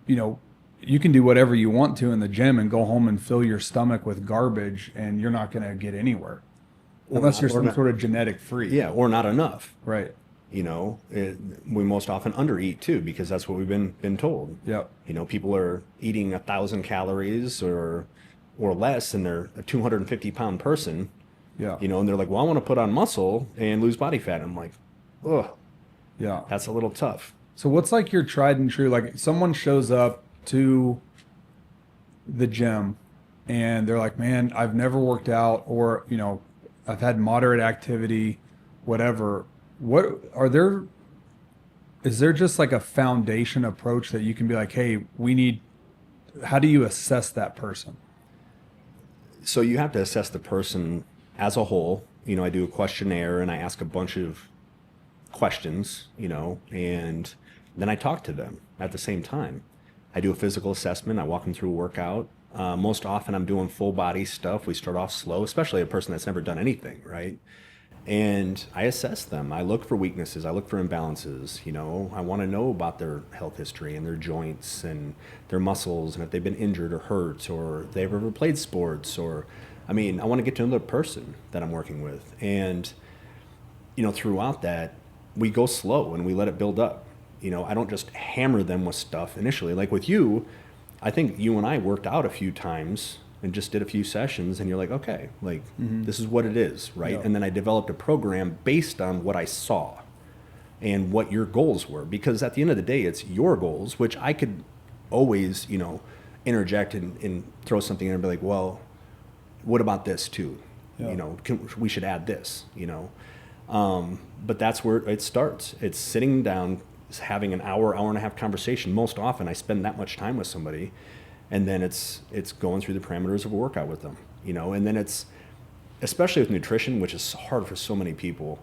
you know, you can do whatever you want to in the gym and go home and fill your stomach with garbage and you're not going to get anywhere unless you're some sort of genetic freak. Yeah, or not enough. Right. You know, we most often undereat too because that's what we've been told. Yep. You know, people are eating 1,000 calories or less, and they're a 250-pound person. Yeah. You know, and they're like, well, I want to put on muscle and lose body fat. And I'm like, ugh, Yeah. that's a little tough. So what's like your tried and true, like someone shows up to the gym and they're like, man, I've never worked out, or, you know, I've had moderate activity, whatever. Is there just like a foundation approach that you can be like, hey, how do you assess that person? So you have to assess the person as a whole. You know, I do a questionnaire and I ask a bunch of questions, you know, and then I talk to them at the same time. I do a physical assessment. I walk them through a workout. Most often I'm doing full body stuff. We start off slow, especially a person that's never done anything, right? And I assess them. I look for weaknesses. I look for imbalances. You know, I want to know about their health history and their joints and their muscles, and if they've been injured or hurt, or if they've ever played sports, or, I mean, I want to get to know the person that I'm working with. And, you know, throughout that, we go slow and we let it build up. You know, I don't just hammer them with stuff initially. Like with you, I think you and I worked out a few times and just did a few sessions, and you're like, okay, like this is what it is, right? Yeah. And then I developed a program based on what I saw and what your goals were, because at the end of the day, it's your goals, which I could always, you know, interject and throw something in and be like, well, what about this too? Yeah. You know, we should add this, you know. But that's where it starts. It's sitting down, having an hour and a half conversation. Most often I spend that much time with somebody, and then it's going through the parameters of a workout with them, you know. And then it's, especially with nutrition, which is hard for so many people,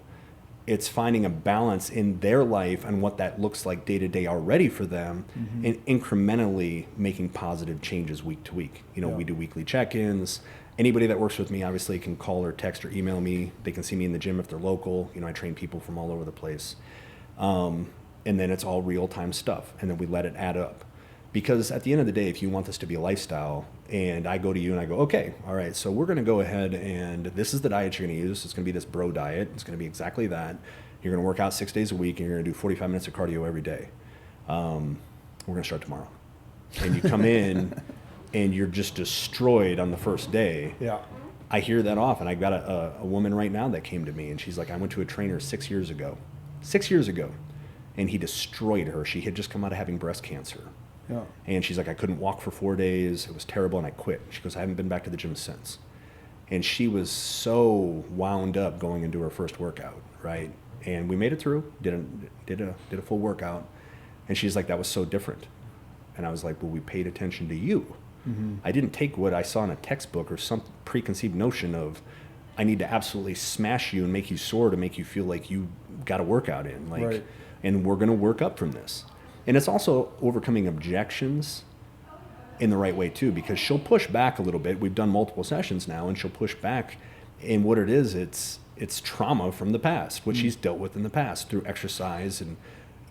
it's finding a balance in their life and what that looks like day to day already for them, and incrementally making positive changes week to week. You know, we do weekly check-ins. Anybody that works with me obviously can call or text or email me. They can see me in the gym if they're local. You know, I train people from all over the place. And then it's all real-time stuff, and then we let it add up. Because at the end of the day, if you want this to be a lifestyle, and I go to you and I go, okay, all right, so we're going to go ahead and this is the diet you're going to use. It's going to be this bro diet. It's going to be exactly that. You're going to work out 6 days a week, and you're going to do 45 minutes of cardio every day. We're going to start tomorrow. And you come in and you're just destroyed on the first day. Yeah. I hear that often. I got a woman right now that came to me, and she's like, I went to a trainer 6 years ago. 6 years ago. And he destroyed her. She had just come out of having breast cancer. Yeah. And she's like, I couldn't walk for 4 days. It was terrible, and I quit. She goes, I haven't been back to the gym since. And she was so wound up going into her first workout, right? And we made it through, did a full workout. And she's like, that was so different. And I was like, well, we paid attention to you. I didn't take what I saw in a textbook or some preconceived notion of, I need to absolutely smash you and make you sore to make you feel like you got a workout in. Like, Right. And we're going to work up from this. And it's also overcoming objections in the right way too, because she'll push back a little bit. We've done multiple sessions now, and she'll push back. And what it is, it's trauma from the past, which she's dealt with in the past through exercise and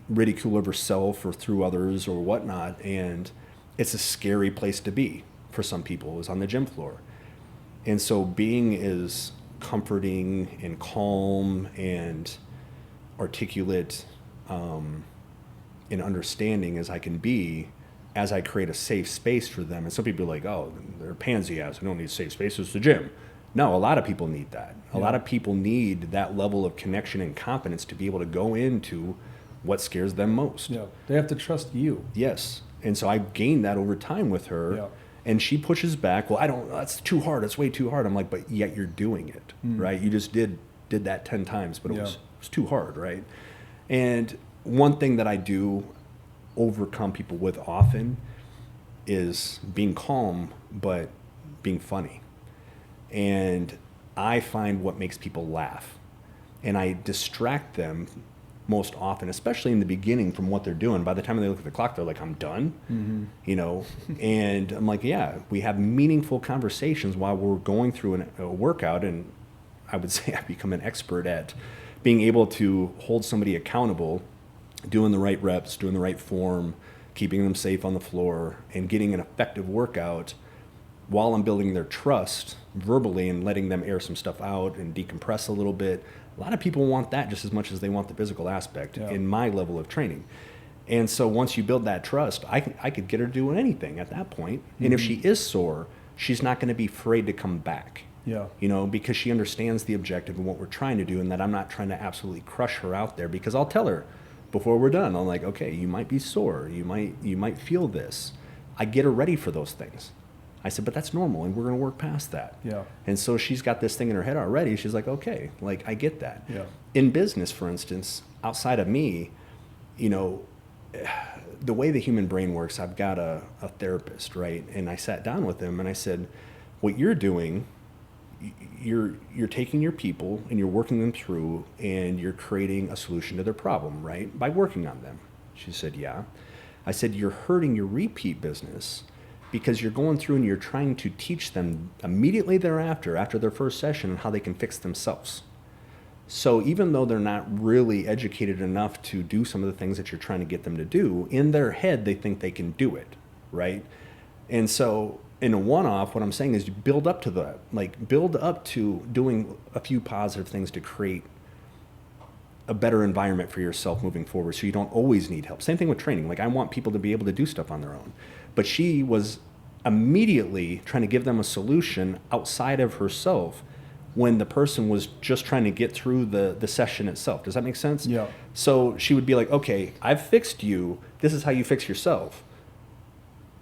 ridicule of herself or through others or whatnot. And it's a scary place to be for some people, is on the gym floor. And so being as comforting and calm and articulate and understanding as I can be, as I create a safe space for them. And some people are like, oh, they're pansy ass, we don't need safe spaces, the gym. No, a lot of people need that. A lot of people need that level of connection and confidence to be able to go into what scares them most. Yeah. They have to trust you. Yes. And so I gained that over time with her. Yeah. And she pushes back, well, that's too hard, it's way too hard. I'm like, but yet you're doing it, right? You just did that 10 times, but it was too hard, right? And one thing that I do overcome people with often is being calm, but being funny. And I find what makes people laugh. and I distract them most often, especially in the beginning, from what they're doing. By the time they look at the clock, they're like, I'm done, and I'm like, yeah, we have meaningful conversations while we're going through a workout. And I would say I've become an expert at being able to hold somebody accountable, doing the right reps, doing the right form, keeping them safe on the floor, and getting an effective workout while I'm building their trust verbally and letting them air some stuff out and decompress a little bit. A lot of people want that just as much as they want the physical aspect in my level of training. And so once you build that trust, I could get her to do anything at that point. And if she is sore, she's not going to be afraid to come back. Because she understands the objective and what we're trying to do, and that I'm not trying to absolutely crush her out there. Because I'll tell her before we're done, I'm like, okay, you might be sore, you might feel this. I get her ready for those things. I said, but that's normal, and we're going to work past that. And so she's got this thing in her head already. She's like, okay, like I get that. In business, for instance, outside of me, the way the human brain works, I've got a therapist, right? And I sat down with him and I said, what you're doing, you're taking your people and you're working them through, and you're creating a solution to their problem, right? By working on them. She said, yeah. I said, you're hurting your repeat business because you're going through and you're trying to teach them immediately thereafter, after their first session, how they can fix themselves. So even though they're not really educated enough to do some of the things that you're trying to get them to do, in their head, they think they can do it, right? And so in a one-off, what I'm saying is you build up to doing a few positive things to create a better environment for yourself moving forward, so you don't always need help. Same thing with training. Like, I want people to be able to do stuff on their own. But she was immediately trying to give them a solution outside of herself when the person was just trying to get through the session itself. Does that make sense? Yeah. So she would be like, okay, I've fixed you. This is how you fix yourself.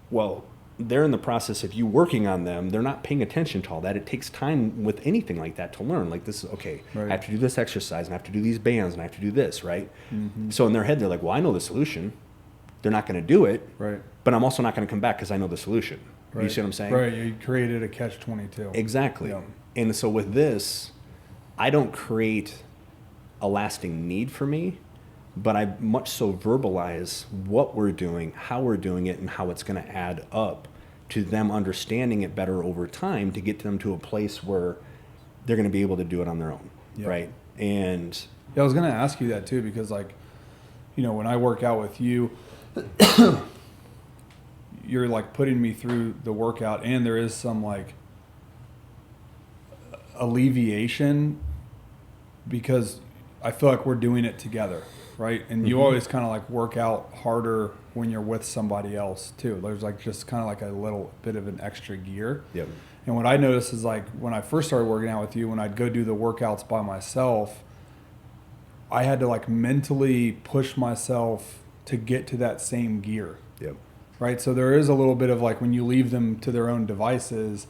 Well, they're in the process of you working on them. They're not paying attention to all that. It takes time with anything like that to learn. Like, this is, okay, right. I have to do this exercise, and I have to do these bands, and I have to do this, right? So in their head, they're like, well, I know the solution. They're not going to do it, right? But I'm also not going to come back because I know the solution. Right. You see what I'm saying? Right. You created a catch-22. Exactly. Yeah. And so with this, I don't create a lasting need for me, but I much so verbalize what we're doing, how we're doing it, and how it's going to add up to them understanding it better over time, to get them to a place where they're going to be able to do it on their own, right? And I was going to ask you that too, because when I work out with you, you're like putting me through the workout, and there is some like alleviation because I feel like we're doing it together, right? And you always kind of like work out harder when you're with somebody else too. There's like just kind of like a little bit of an extra gear. Yep. And what I noticed is, like, when I first started working out with you, when I'd go do the workouts by myself, I had to like mentally push myself to get to that same gear. Yep. Right. So there is a little bit of like, when you leave them to their own devices,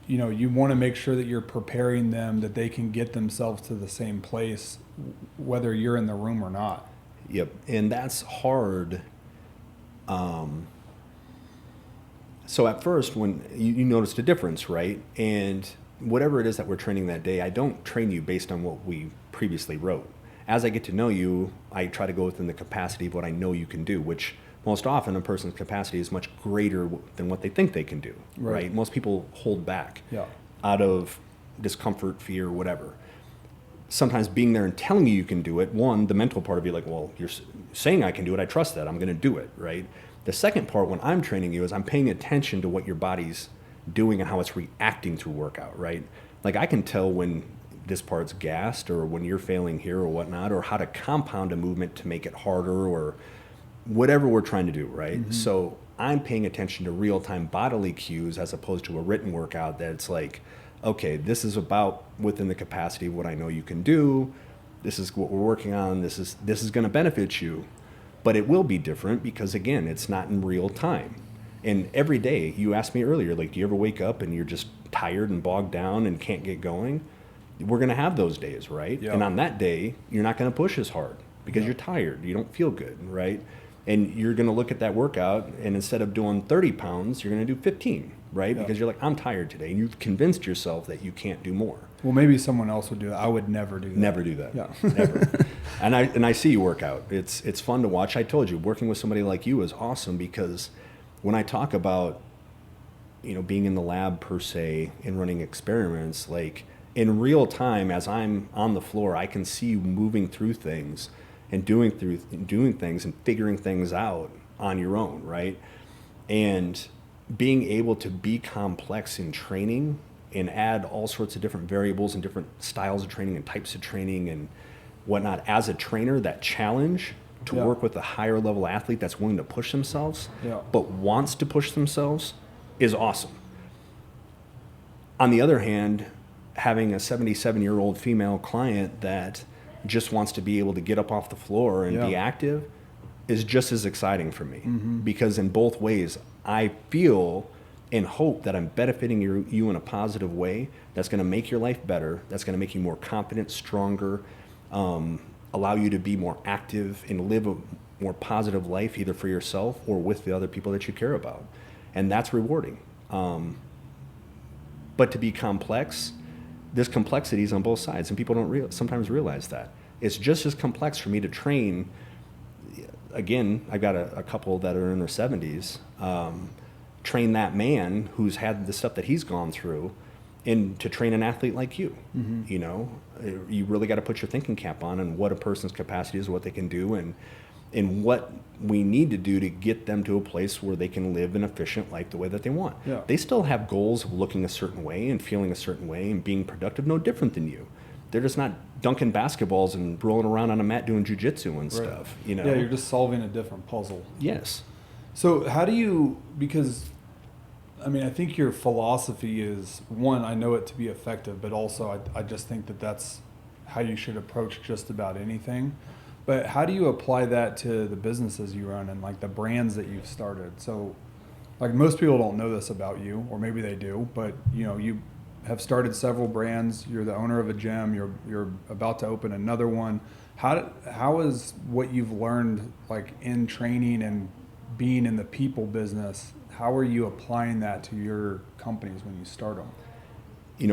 you want to make sure that you're preparing them that they can get themselves to the same place, whether you're in the room or not. Yep. And that's hard. So at first, when you noticed a difference, right? And whatever it is that we're training that day, I don't train you based on what we previously wrote. As I get to know you, I try to go within the capacity of what I know you can do, which most often a person's capacity is much greater than what they think they can do, right? Most people hold back out of discomfort, fear, whatever. Sometimes being there and telling you can do it, one, the mental part of you, like, well, you're saying I can do it, I trust that, I'm going to do it, right? The second part, when I'm training you, is I'm paying attention to what your body's doing and how it's reacting through workout, right? Like, I can tell when this part's gassed, or when you're failing here or whatnot, or how to compound a movement to make it harder, or whatever we're trying to do, right? So I'm paying attention to real-time bodily cues as opposed to a written workout that it's like, okay, this is about within the capacity of what I know you can do. This is what we're working on. This is going to benefit you. But it will be different because, again, it's not in real time. And every day, you asked me earlier, like, do you ever wake up and you're just tired and bogged down and can't get going? We're going to have those days, right? And on that day, you're not going to push as hard because you're tired. You don't feel good, right? And you're going to look at that workout, and instead of doing 30 pounds, you're going to do 15 right? Yeah. Because you're like, I'm tired today, and you've convinced yourself that you can't do more. Well, maybe someone else would do that. I would never do that. Never do that. Yeah. Never. And I see you work out. It's fun to watch. I told you, working with somebody like you is awesome, because when I talk about, being in the lab per se and running experiments, like in real time, as I'm on the floor, I can see you moving through things and doing things and figuring things out on your own, right? And being able to be complex in training and add all sorts of different variables and different styles of training and types of training and whatnot as a trainer, that challenge to work with a higher level athlete that's willing to push themselves, but wants to push themselves, is awesome. On the other hand, having a 77-year-old female client that just wants to be able to get up off the floor and be active is just as exciting for me, because in both ways, I feel and hope that I'm benefiting you in a positive way that's going to make your life better, that's going to make you more confident, stronger, allow you to be more active and live a more positive life, either for yourself or with the other people that you care about. And that's rewarding. But to be complex, there's complexities on both sides, and people don't sometimes realize that. It's just as complex for me to train. Again, I've got a couple that are in their 70s. Train that man who's had the stuff that he's gone through, and to train an athlete like you. You really got to put your thinking cap on what a person's capacity is, what they can do, and what we need to do to get them to a place where they can live an efficient life the way that they want. Yeah. They still have goals of looking a certain way and feeling a certain way and being productive, no different than you. They're just not dunking basketballs and rolling around on a mat doing jujitsu and stuff. Yeah, you're just solving a different puzzle. Yes. So how do you, because I think your philosophy is, one, I know it to be effective, but also I just think that that's how you should approach just about anything. But how do you apply that to the businesses you run and like the brands that you've started? So like most people don't know this about you, or maybe they do, but you have started several brands. You're the owner of a gym. You're about to open another one. How is what you've learned like in training and being in the people business, how are you applying that to your companies when you start them?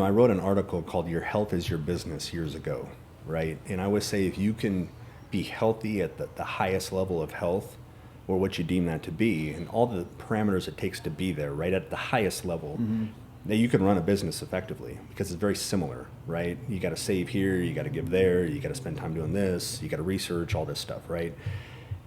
I wrote an article called "Your Health is Your Business" years ago, right? And I would say if you can be healthy at the highest level of health, or what you deem that to be, and all the parameters it takes to be there, right, at the highest level, that you can run a business effectively, because it's very similar, right? You got to save here, you got to give there, you got to spend time doing this, you got to research all this stuff, right?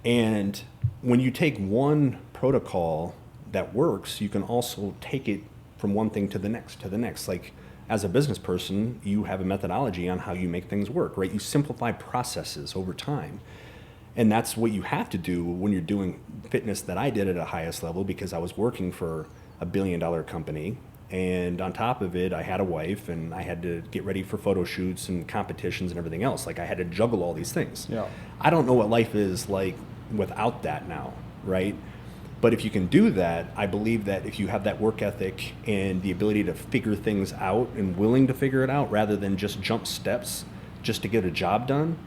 And when you take one protocol that works, you can also take it from one thing to the next. Like as a business person, you have a methodology on how you make things work, right? You simplify processes over time. And that's what you have to do when you're doing fitness that I did at a highest level, because I was working for a $1 billion company. And on top of it, I had a wife, and I had to get ready for photo shoots and competitions and everything else. Like I had to juggle all these things. Yeah. I don't know what life is like without that now, right? But if you can do that, I believe that if you have that work ethic and the ability to figure things out and willing to figure it out rather than just jump steps just to get a job done,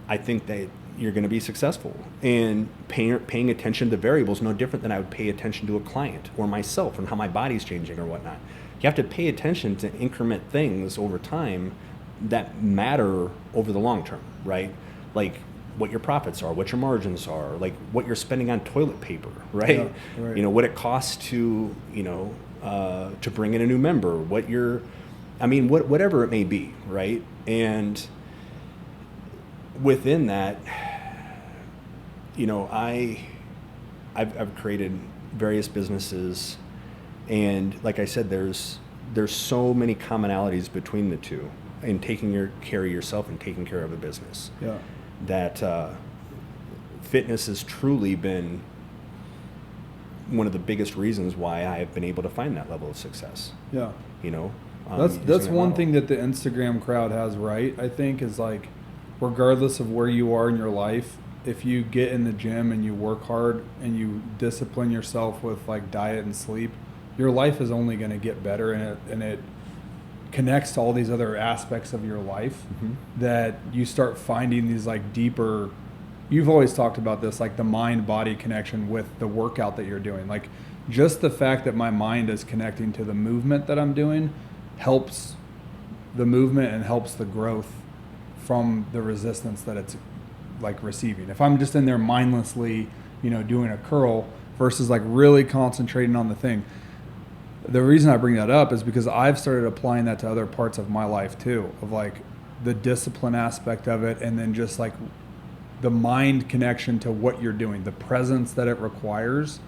I think that you're going to be successful. And paying attention to variables no different than I would pay attention to a client or myself and how my body's changing or whatnot. You have to pay attention to increment things over time that matter over the long term, right? Like what your profits are, what your margins are, like what you're spending on toilet paper, right? Yeah, right. What it costs to, to bring in a new member, whatever it may be, right? And within that, I've created various businesses, and like I said, there's so many commonalities between the two in taking care of yourself and taking care of a business. Yeah. That fitness has truly been one of the biggest reasons why I have been able to find that level of success. Yeah. That's one thing that the Instagram crowd has right, I think, is like, regardless of where you are in your life, if you get in the gym and you work hard and you discipline yourself with like diet and sleep, your life is only going to get better, and it connects to all these other aspects of your life that you start finding these like deeper you've always talked about this, like the mind-body connection with the workout that you're doing. Like just the fact that my mind is connecting to the movement that I'm doing helps the movement and helps the growth from the resistance that it's like receiving. If I'm just in there mindlessly, doing a curl versus like really concentrating on the thing. The reason I bring that up is because I've started applying that to other parts of my life too, of like the discipline aspect of it, and then just like the mind connection to what you're doing, the presence that it requires.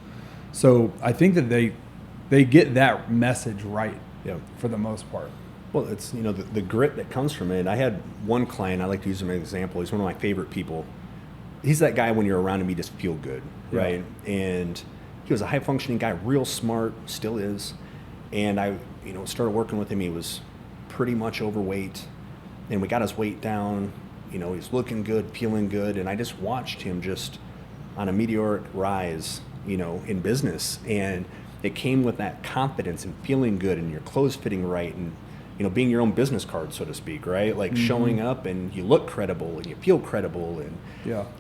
So I think that they get that message right, for the most part. Well, it's, the grit that comes from it. I had one client, I like to use him as an example. He's one of my favorite people. He's that guy when you're around him, you just feel good, right? And he was a high functioning guy, real smart, still is. And I, started working with him. He was pretty much overweight, and we got his weight down. He's looking good, feeling good. And I just watched him just on a meteoric rise, in business. And it came with that confidence and feeling good and your clothes fitting right and, being your own business card, so to speak, right? Like showing up and you look credible and you feel credible and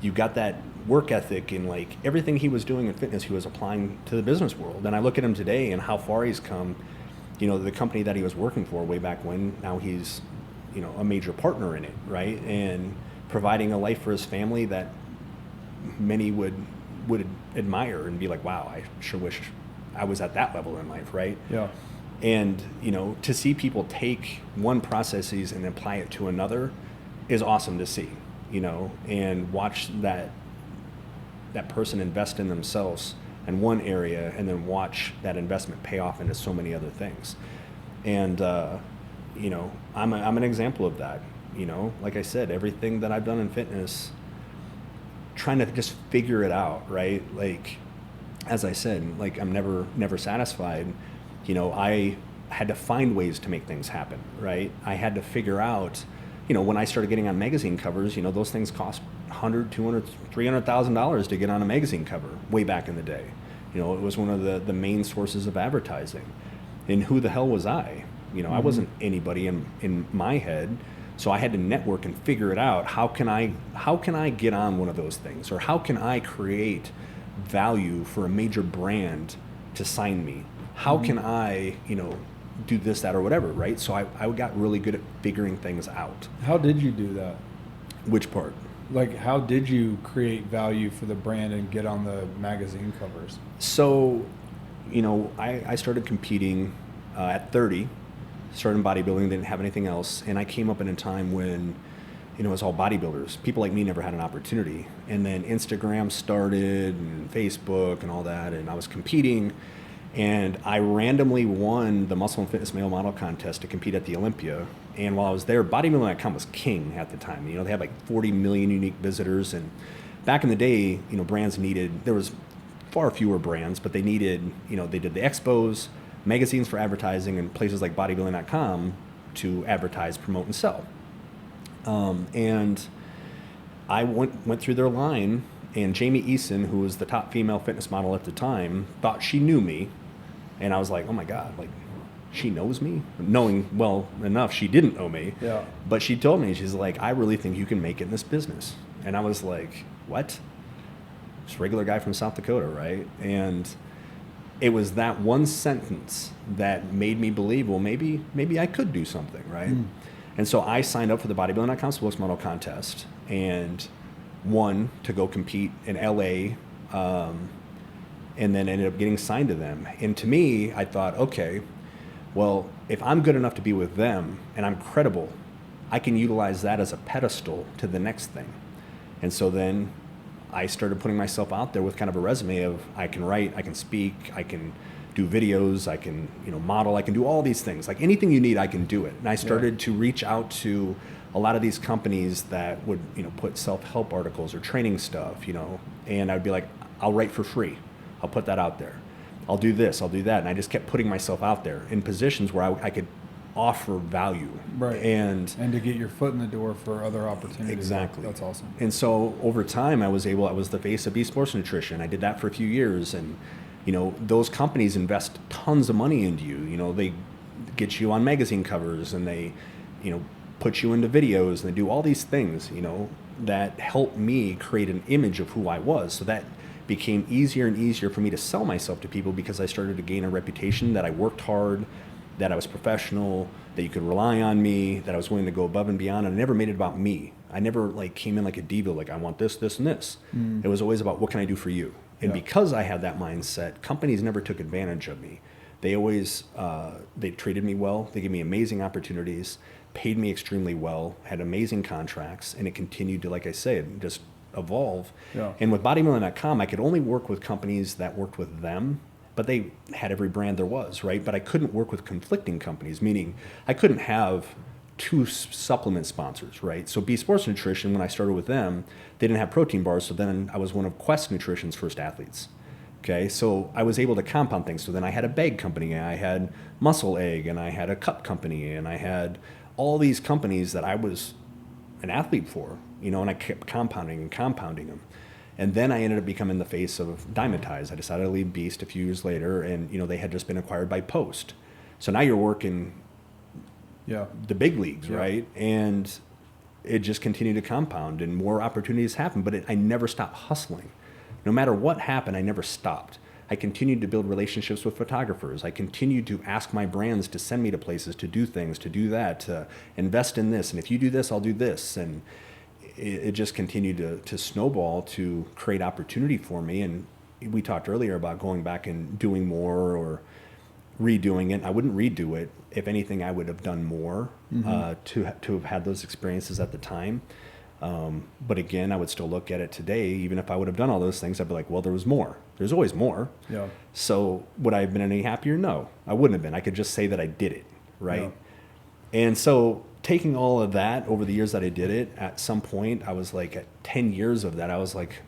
you got that work ethic and like everything he was doing in fitness, he was applying to the business world. And I look at him today and how far he's come, the company that he was working for way back when, now he's, a major partner in it, right? And providing a life for his family that many would admire and be like, wow, I sure wish I was at that level in life, right? Yeah. And, to see people take one processes and apply it to another is awesome to see, and watch that person invest in themselves in one area and then watch that investment pay off into so many other things. And, I'm an example of that, like I said, everything that I've done in fitness, trying to just figure it out, right? Like, as I said, like I'm never satisfied. I had to find ways to make things happen, right? I had to figure out, when I started getting on magazine covers, those things cost $100,000, $200,000, $300,000 to get on a magazine cover way back in the day. It was one of the main sources of advertising. And who the hell was I? I wasn't anybody in my head. So I had to network and figure it out. How can I get on one of those things? Or how can I create value for a major brand to sign me? How can I, do this, that, or whatever, right? So I got really good at figuring things out. How did you do that? Which part? Like, how did you create value for the brand and get on the magazine covers? So, I started competing at 30, started in bodybuilding, didn't have anything else. And I came up in a time when, it was all bodybuilders. People like me never had an opportunity. And then Instagram started and Facebook and all that. And I was competing. And I randomly won the Muscle and Fitness Male Model Contest to compete at the Olympia. And while I was there, bodybuilding.com was king at the time. They had like 40 million unique visitors. And back in the day, brands there was far fewer brands, but they needed, they did the expos, magazines for advertising, and places like bodybuilding.com to advertise, promote, and sell. And I went through their line, and Jamie Eason, who was the top female fitness model at the time, thought she knew me. And I was like, oh my God, like, she knows me? Knowing well enough, she didn't know me. Yeah. But she told me, she's like, I really think you can make it in this business. And I was like, what? Just a regular guy from South Dakota, right? And it was that one sentence that made me believe, well, maybe I could do something, right? And so I signed up for the bodybuilding.com Spokes Model Contest and won to go compete in LA, and then ended up getting signed to them. And to me, I thought, okay, well, if I'm good enough to be with them and I'm credible, I can utilize that as a pedestal to the next thing. And so then I started putting myself out there with kind of a resume of I can write, I can speak, I can do videos, I can model, I can do all these things. Like anything you need, I can do it. And I started to reach out to a lot of these companies that would put self-help articles or training stuff, and I'd be like, I'll write for free. I'll put that out there. I'll do this, I'll do that. And I just kept putting myself out there in positions where I could offer value. Right. And to get your foot in the door for other opportunities. Exactly. That's awesome. And so over time, I was the face of eSports Nutrition. I did that for a few years. And, those companies invest tons of money into you. They get you on magazine covers and they, put you into videos and they do all these things, that helped me create an image of who I was. So that became easier and easier for me to sell myself to people because I started to gain a reputation that I worked hard, that I was professional, that you could rely on me, that I was willing to go above and beyond. And I never made it about me. I never like came in like a diva, like I want this, this, and this. It was always about what can I do for you? And because I had that mindset, companies never took advantage of me. They always, they treated me well. They gave me amazing opportunities, paid me extremely well, had amazing contracts, and it continued to, like I said, just evolve. Yeah. And with bodybuilding.com, I could only work with companies that worked with them, but they had every brand there was, right? But I couldn't work with conflicting companies, meaning I couldn't have two supplement sponsors, right? So B Sports Nutrition, when I started with them, they didn't have protein bars, so then I was one of Quest Nutrition's first athletes. Okay, so I was able to compound things. So then I had a bag company, and I had Muscle Egg, and I had a cup company, and I had all these companies that I was an athlete for, you know, and I kept compounding and compounding them. And then I ended up becoming the face of Dymatize. I decided to leave Beast a few years later, and, you know, they had just been acquired by Post. So now you're working the big leagues, right? And it just continued to compound, and more opportunities happened, but I never stopped hustling. No matter what happened, I never stopped. I continued to build relationships with photographers. I continued to ask my brands to send me to places, to do things, to do that, to invest in this. And if you do this, I'll do this. And it just continued to snowball to create opportunity for me. And we talked earlier about going back and doing more or redoing it. I wouldn't redo it. If anything, I would have done more to have had those experiences at the time. But again, I would still look at it today. Even if I would have done all those things, I'd be like, well, there was more. There's always more. Yeah. So would I have been any happier? No, I wouldn't have been. I could just say that I did it, right? Yeah. And so taking all of that over the years that I did it, at some point, I was like, at 10 years of that, I was like,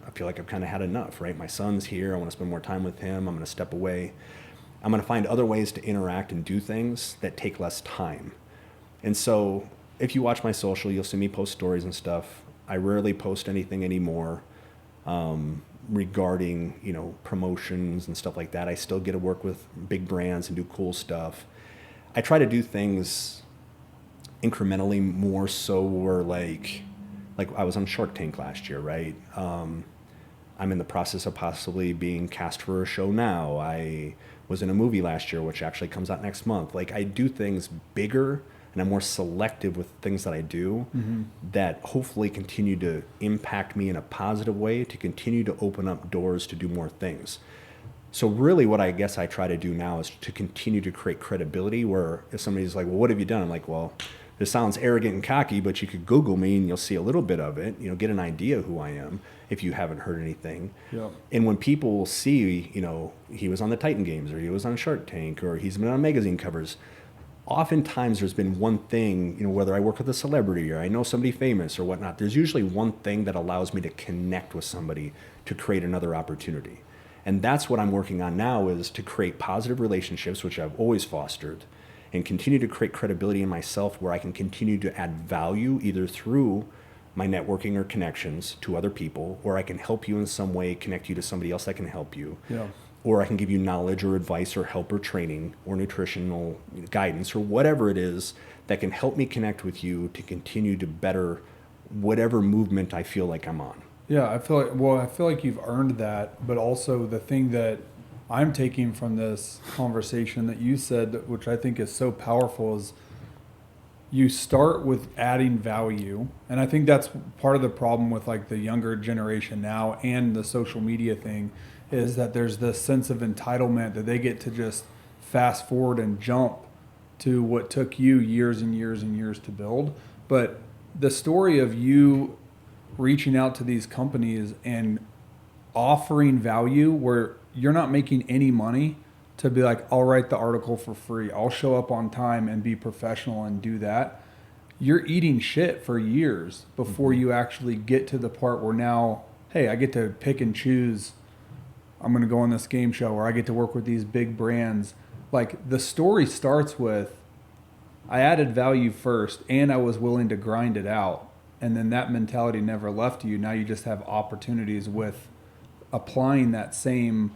I feel like I've kind of had enough, right? My son's here. I want to spend more time with him. I'm going to step away. I'm going to find other ways to interact and do things that take less time. And so if you watch my social, you'll see me post stories and stuff. I rarely post anything anymore regarding, you know, promotions and stuff like that. I still get to work with big brands and do cool stuff. I try to do things incrementally more so where like I was on Shark Tank last year, right? I'm in the process of possibly being cast for a show now. I was in a movie last year, which actually comes out next month. Like I do things bigger, and I'm more selective with things that I do that hopefully continue to impact me in a positive way, to continue to open up doors to do more things. So really what I guess I try to do now is to continue to create credibility, where if somebody's like, well, what have you done? I'm like, well, this sounds arrogant and cocky, but you could Google me and you'll see a little bit of it, you know, get an idea of who I am if you haven't heard anything. Yeah. And when people see, you know, he was on the Titan Games, or he was on Shark Tank, or he's been on magazine covers, oftentimes there's been one thing, you know, whether I work with a celebrity or I know somebody famous or whatnot, there's usually one thing that allows me to connect with somebody to create another opportunity. And that's what I'm working on now, is to create positive relationships, which I've always fostered, and continue to create credibility in myself where I can continue to add value either through my networking or connections to other people, or I can help you in some way, connect you to somebody else that can help you. Yeah. Or I can give you knowledge or advice or help or training or nutritional guidance or whatever it is that can help me connect with you to continue to better whatever movement I feel like I'm on. Yeah, I feel like you've earned that, but also the thing that I'm taking from this conversation that you said, which I think is so powerful, is you start with adding value. And I think that's part of the problem with like the younger generation now and the social media thing, is that there's this sense of entitlement that they get to just fast forward and jump to what took you years and years and years to build. But the story of you reaching out to these companies and offering value where you're not making any money, to be like, I'll write the article for free, I'll show up on time and be professional and do that. You're eating shit for years before you actually get to the part where now, hey, I get to pick and choose. I'm going to go on this game show, or I get to work with these big brands. Like, the story starts with, I added value first and I was willing to grind it out. And then that mentality never left you. Now you just have opportunities with applying that same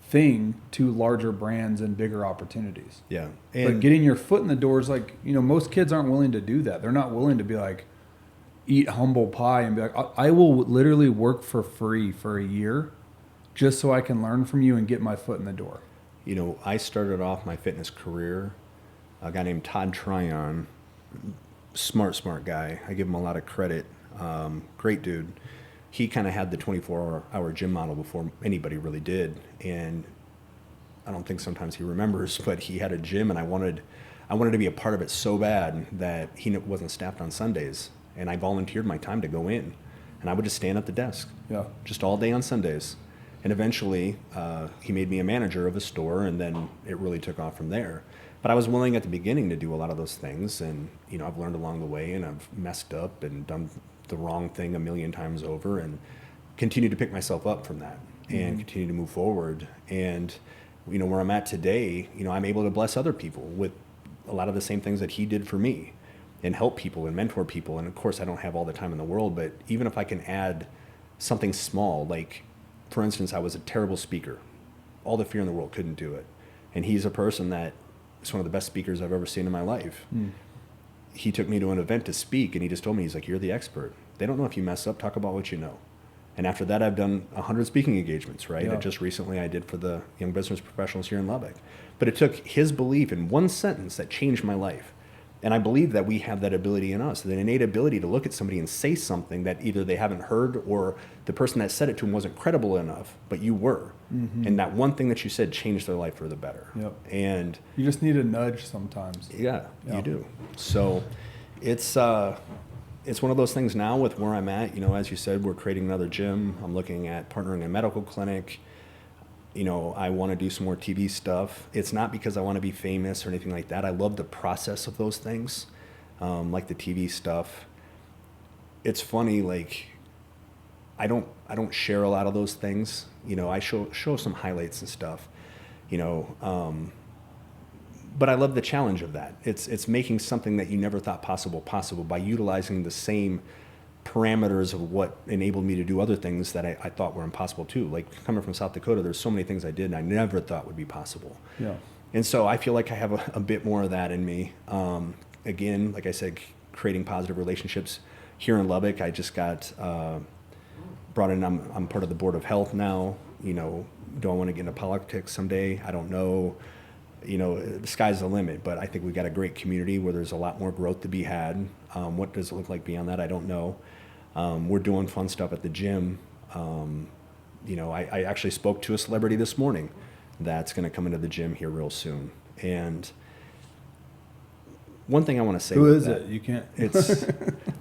thing to larger brands and bigger opportunities. Yeah. But getting your foot in the door is like, you know, most kids aren't willing to do that. They're not willing to be like, eat humble pie and be like, I will literally work for free for a year just so I can learn from you and get my foot in the door. You know, I started off my fitness career, a guy named Todd Tryon, smart guy. I give him a lot of credit. Great dude. He kind of had the 24-hour gym model before anybody really did. And I don't think sometimes he remembers, but he had a gym, and I wanted to be a part of it so bad that he wasn't staffed on Sundays. And I volunteered my time to go in, and I would just stand at the desk, just all day on Sundays. And eventually, he made me a manager of a store, and then it really took off from there. But I was willing at the beginning to do a lot of those things, and you know, I've learned along the way, and I've messed up and done the wrong thing a million times over, and continue to pick myself up from that, and continue to move forward. And you know, where I'm at today, you know, I'm able to bless other people with a lot of the same things that he did for me, and help people and mentor people. And of course, I don't have all the time in the world, but even if I can add something small, like for instance, I was a terrible speaker. All the fear in the world, couldn't do it. And he's a person that is one of the best speakers I've ever seen in my life. He took me to an event to speak, and he just told me, he's like, you're the expert. They don't know if you mess up, talk about what you know. And after that, I've done 100 speaking engagements, right? Yeah. Just recently I did for the young business professionals here in Lubbock. But it took his belief in one sentence that changed my life. And I believe that we have that ability in us, that innate ability to look at somebody and say something that either they haven't heard, or the person that said it to them wasn't credible enough, but you were. And that one thing that you said changed their life for the better. And you just need a nudge sometimes. Yeah, you do. So it's one of those things now with where I'm at. You know, as you said, we're creating another gym. I'm looking at partnering in a medical clinic. You know, I want to do some more TV stuff. It's not because I want to be famous or anything like that. I love the process of those things, like the TV stuff. It's funny, like I don't share a lot of those things. You know, I show some highlights and stuff. You know, but I love the challenge of that. It's making something that you never thought possible by utilizing the same parameters of what enabled me to do other things that I thought were impossible too. Like coming from South Dakota, there's so many things I did and I never thought would be possible. And so I feel like I have a bit more of that in me. Again, like I said, creating positive relationships here in Lubbock. I just got brought in. I'm part of the board of health now. You know, do I want to get into politics someday? I don't know. You know, the sky's the limit, but I think we've got a great community where there's a lot more growth to be had. What does it look like beyond that? I don't know. We're doing fun stuff at the gym. You know, I actually spoke to a celebrity this morning that's going to come into the gym here real soon. And one thing I want to say. Who is it? You can't. It's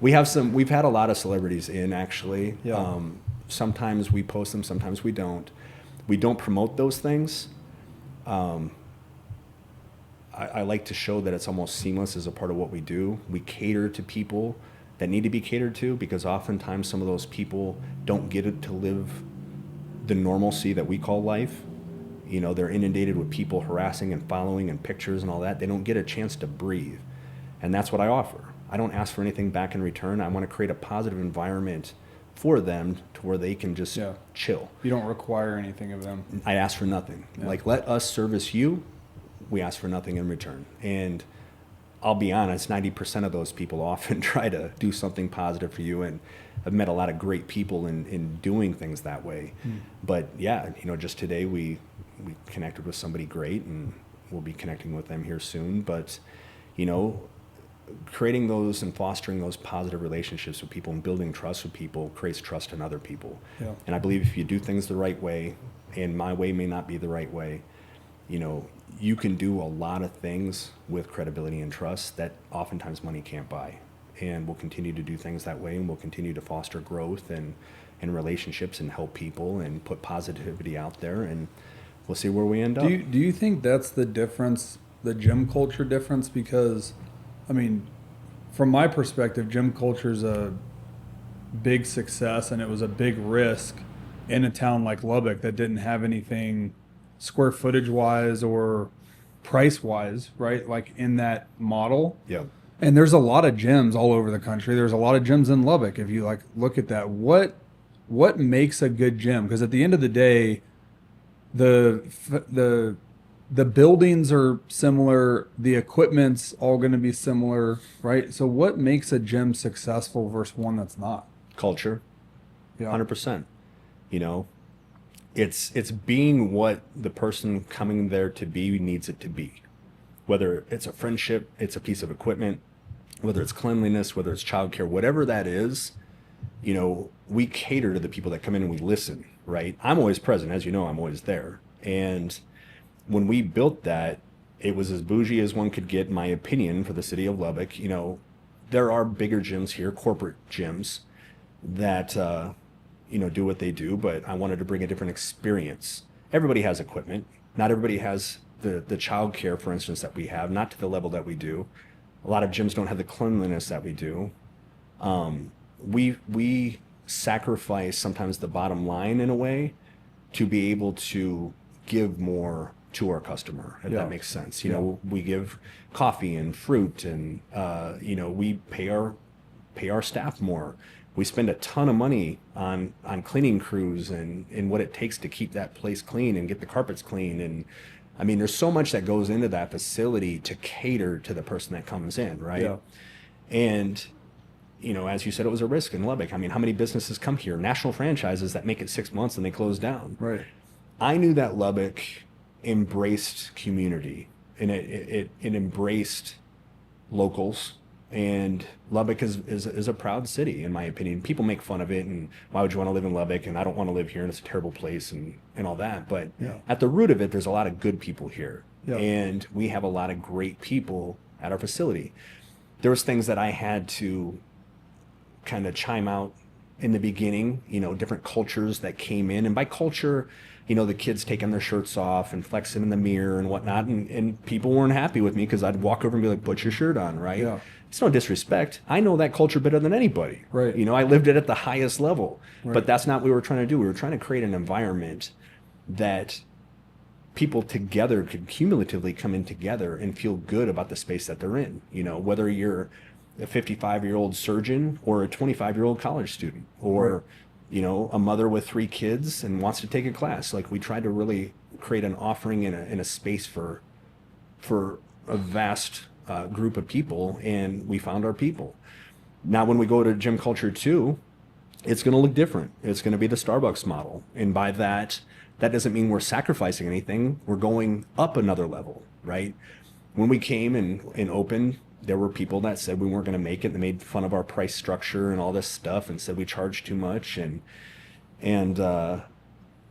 we've had a lot of celebrities in actually. Sometimes we post them, sometimes we don't. We don't promote those things. I like to show that it's almost seamless as a part of what we do. We cater to people that need to be catered to, because oftentimes some of those people don't get it to live the normalcy that we call life. You know, they're inundated with people harassing and following and pictures and all that. They don't get a chance to breathe. And that's what I offer. I don't ask for anything back in return. I want to create a positive environment for them to where they can just chill. You don't require anything of them. I ask for nothing. Like, let us service you. We ask for nothing in return. And I'll be honest, 90% of those people often try to do something positive for you. And I've met a lot of great people in doing things that way. But yeah, you know, just today we connected with somebody great, and we'll be connecting with them here soon. But, you know, creating those and fostering those positive relationships with people and building trust with people creates trust in other people. And I believe if you do things the right way, and my way may not be the right way, you know, you can do a lot of things with credibility and trust that oftentimes money can't buy. And we'll continue to do things that way, and we'll continue to foster growth and relationships and help people and put positivity out there, and we'll see where we end up. Do you think that's the difference, the gym culture difference? Because, I mean, from my perspective, gym culture is a big success, and it was a big risk in a town like Lubbock that didn't have anything square footage wise or price wise, right? Like in that model. And there's a lot of gyms all over the country. There's a lot of gyms in Lubbock. If you like look at that, what makes a good gym? Because at the end of the day, the the buildings are similar, the equipment's all going to be similar, right? So what makes a gym successful versus one that's not? Culture, Yeah. 100%. You know, it's being what the person coming there to be needs it to be. Whether it's a friendship, it's a piece of equipment, whether it's cleanliness, whether it's childcare, whatever that is, we cater to the people that come in and we listen, right? I'm always present, as you know, I'm always there. And when we built that, it was as bougie as one could get, in my opinion, for the city of Lubbock. There are bigger gyms here, corporate gyms, that do what they do, but I wanted to bring a different experience. Everybody has equipment. Not everybody has the child care, for instance, that we have, not to the level that we do. A lot of gyms don't have the cleanliness that we do. We sacrifice sometimes the bottom line in a way to be able to give more to our customer, if that makes sense. We give coffee and fruit, and we pay our staff more. We spend a ton of money on cleaning crews and what it takes to keep that place clean and get the carpets clean. And I mean, there's so much that goes into that facility to cater to the person that comes in, right? Yeah. And as you said, it was a risk in Lubbock. I mean, how many businesses come here, national franchises that make it 6 months and they close down? Right. I knew that Lubbock embraced community, and it embraced locals. And Lubbock is a proud city, in my opinion. People make fun of it, and why would you want to live in Lubbock? And I don't want to live here, and it's a terrible place, and all that. But at the root of it, there's a lot of good people here, and we have a lot of great people at our facility. There was things that I had to kind of chime out in the beginning, different cultures that came in. And by culture, the kids taking their shirts off and flexing in the mirror and whatnot. And people weren't happy with me because I'd walk over and be like, put your shirt on, right? Yeah. It's no disrespect. I know that culture better than anybody. Right. I lived it at the highest level. Right. But that's not what we were trying to do. We were trying to create an environment that people together could cumulatively come in together and feel good about the space that they're in. Whether you're a 55-year-old surgeon or a 25-year-old college student, or a mother with 3 kids and wants to take a class. Like, we tried to really create an offering in a space for a vast group of people, and we found our people. Now, when we go to gym culture 2, it's going to look different. It's going to be the Starbucks model, and by that doesn't mean we're sacrificing anything. We're going up another level, right? When we came and opened, there were people that said we weren't going to make it. They made fun of our price structure and all this stuff and said we charged too much. And now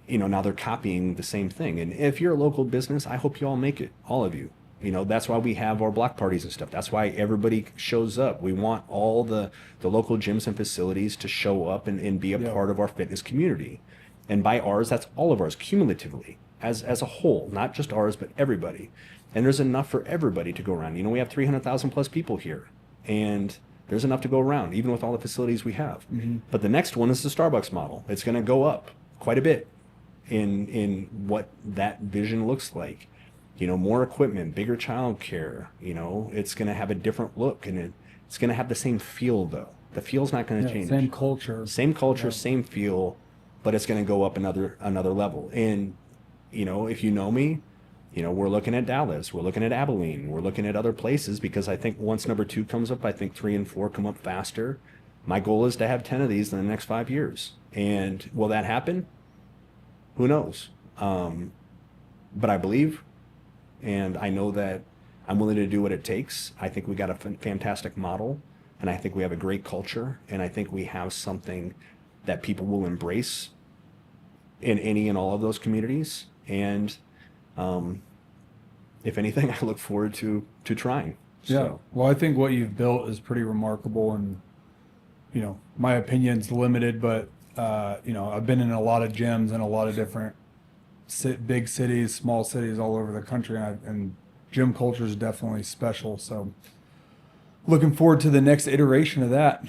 they're copying the same thing. And if you're a local business, I hope you all make it, all of you. That's why we have our block parties and stuff. That's why everybody shows up. We want all the local gyms and facilities to show up and be a part of our fitness community. And by ours, that's all of ours cumulatively as a whole, not just ours, but everybody. And there's enough for everybody to go around. We have 300,000 plus people here, and there's enough to go around, even with all the facilities we have. Mm-hmm. But the next one is the Starbucks model. It's going to go up quite a bit in what that vision looks like. More equipment, bigger child care. It's going to have a different look, and it's going to have the same feel, though. The feel's not going to change. Same culture. Same culture, same feel, but it's going to go up another level. And, if you know me, we're looking at Dallas, we're looking at Abilene, we're looking at other places, because I think once number 2 comes up, I think 3 and 4 come up faster. My goal is to have 10 of these in the next 5 years. And will that happen? Who knows? But I believe, and I know that I'm willing to do what it takes. I think we got a fantastic model, and I think we have a great culture, and I think we have something that people will embrace in any and all of those communities. And if anything, I look forward to trying. Yeah. Well, I think what you've built is pretty remarkable, and my opinion's limited, but I've been in a lot of gyms in a lot of different big cities, small cities all over the country, and gym culture is definitely special. So looking forward to the next iteration of that.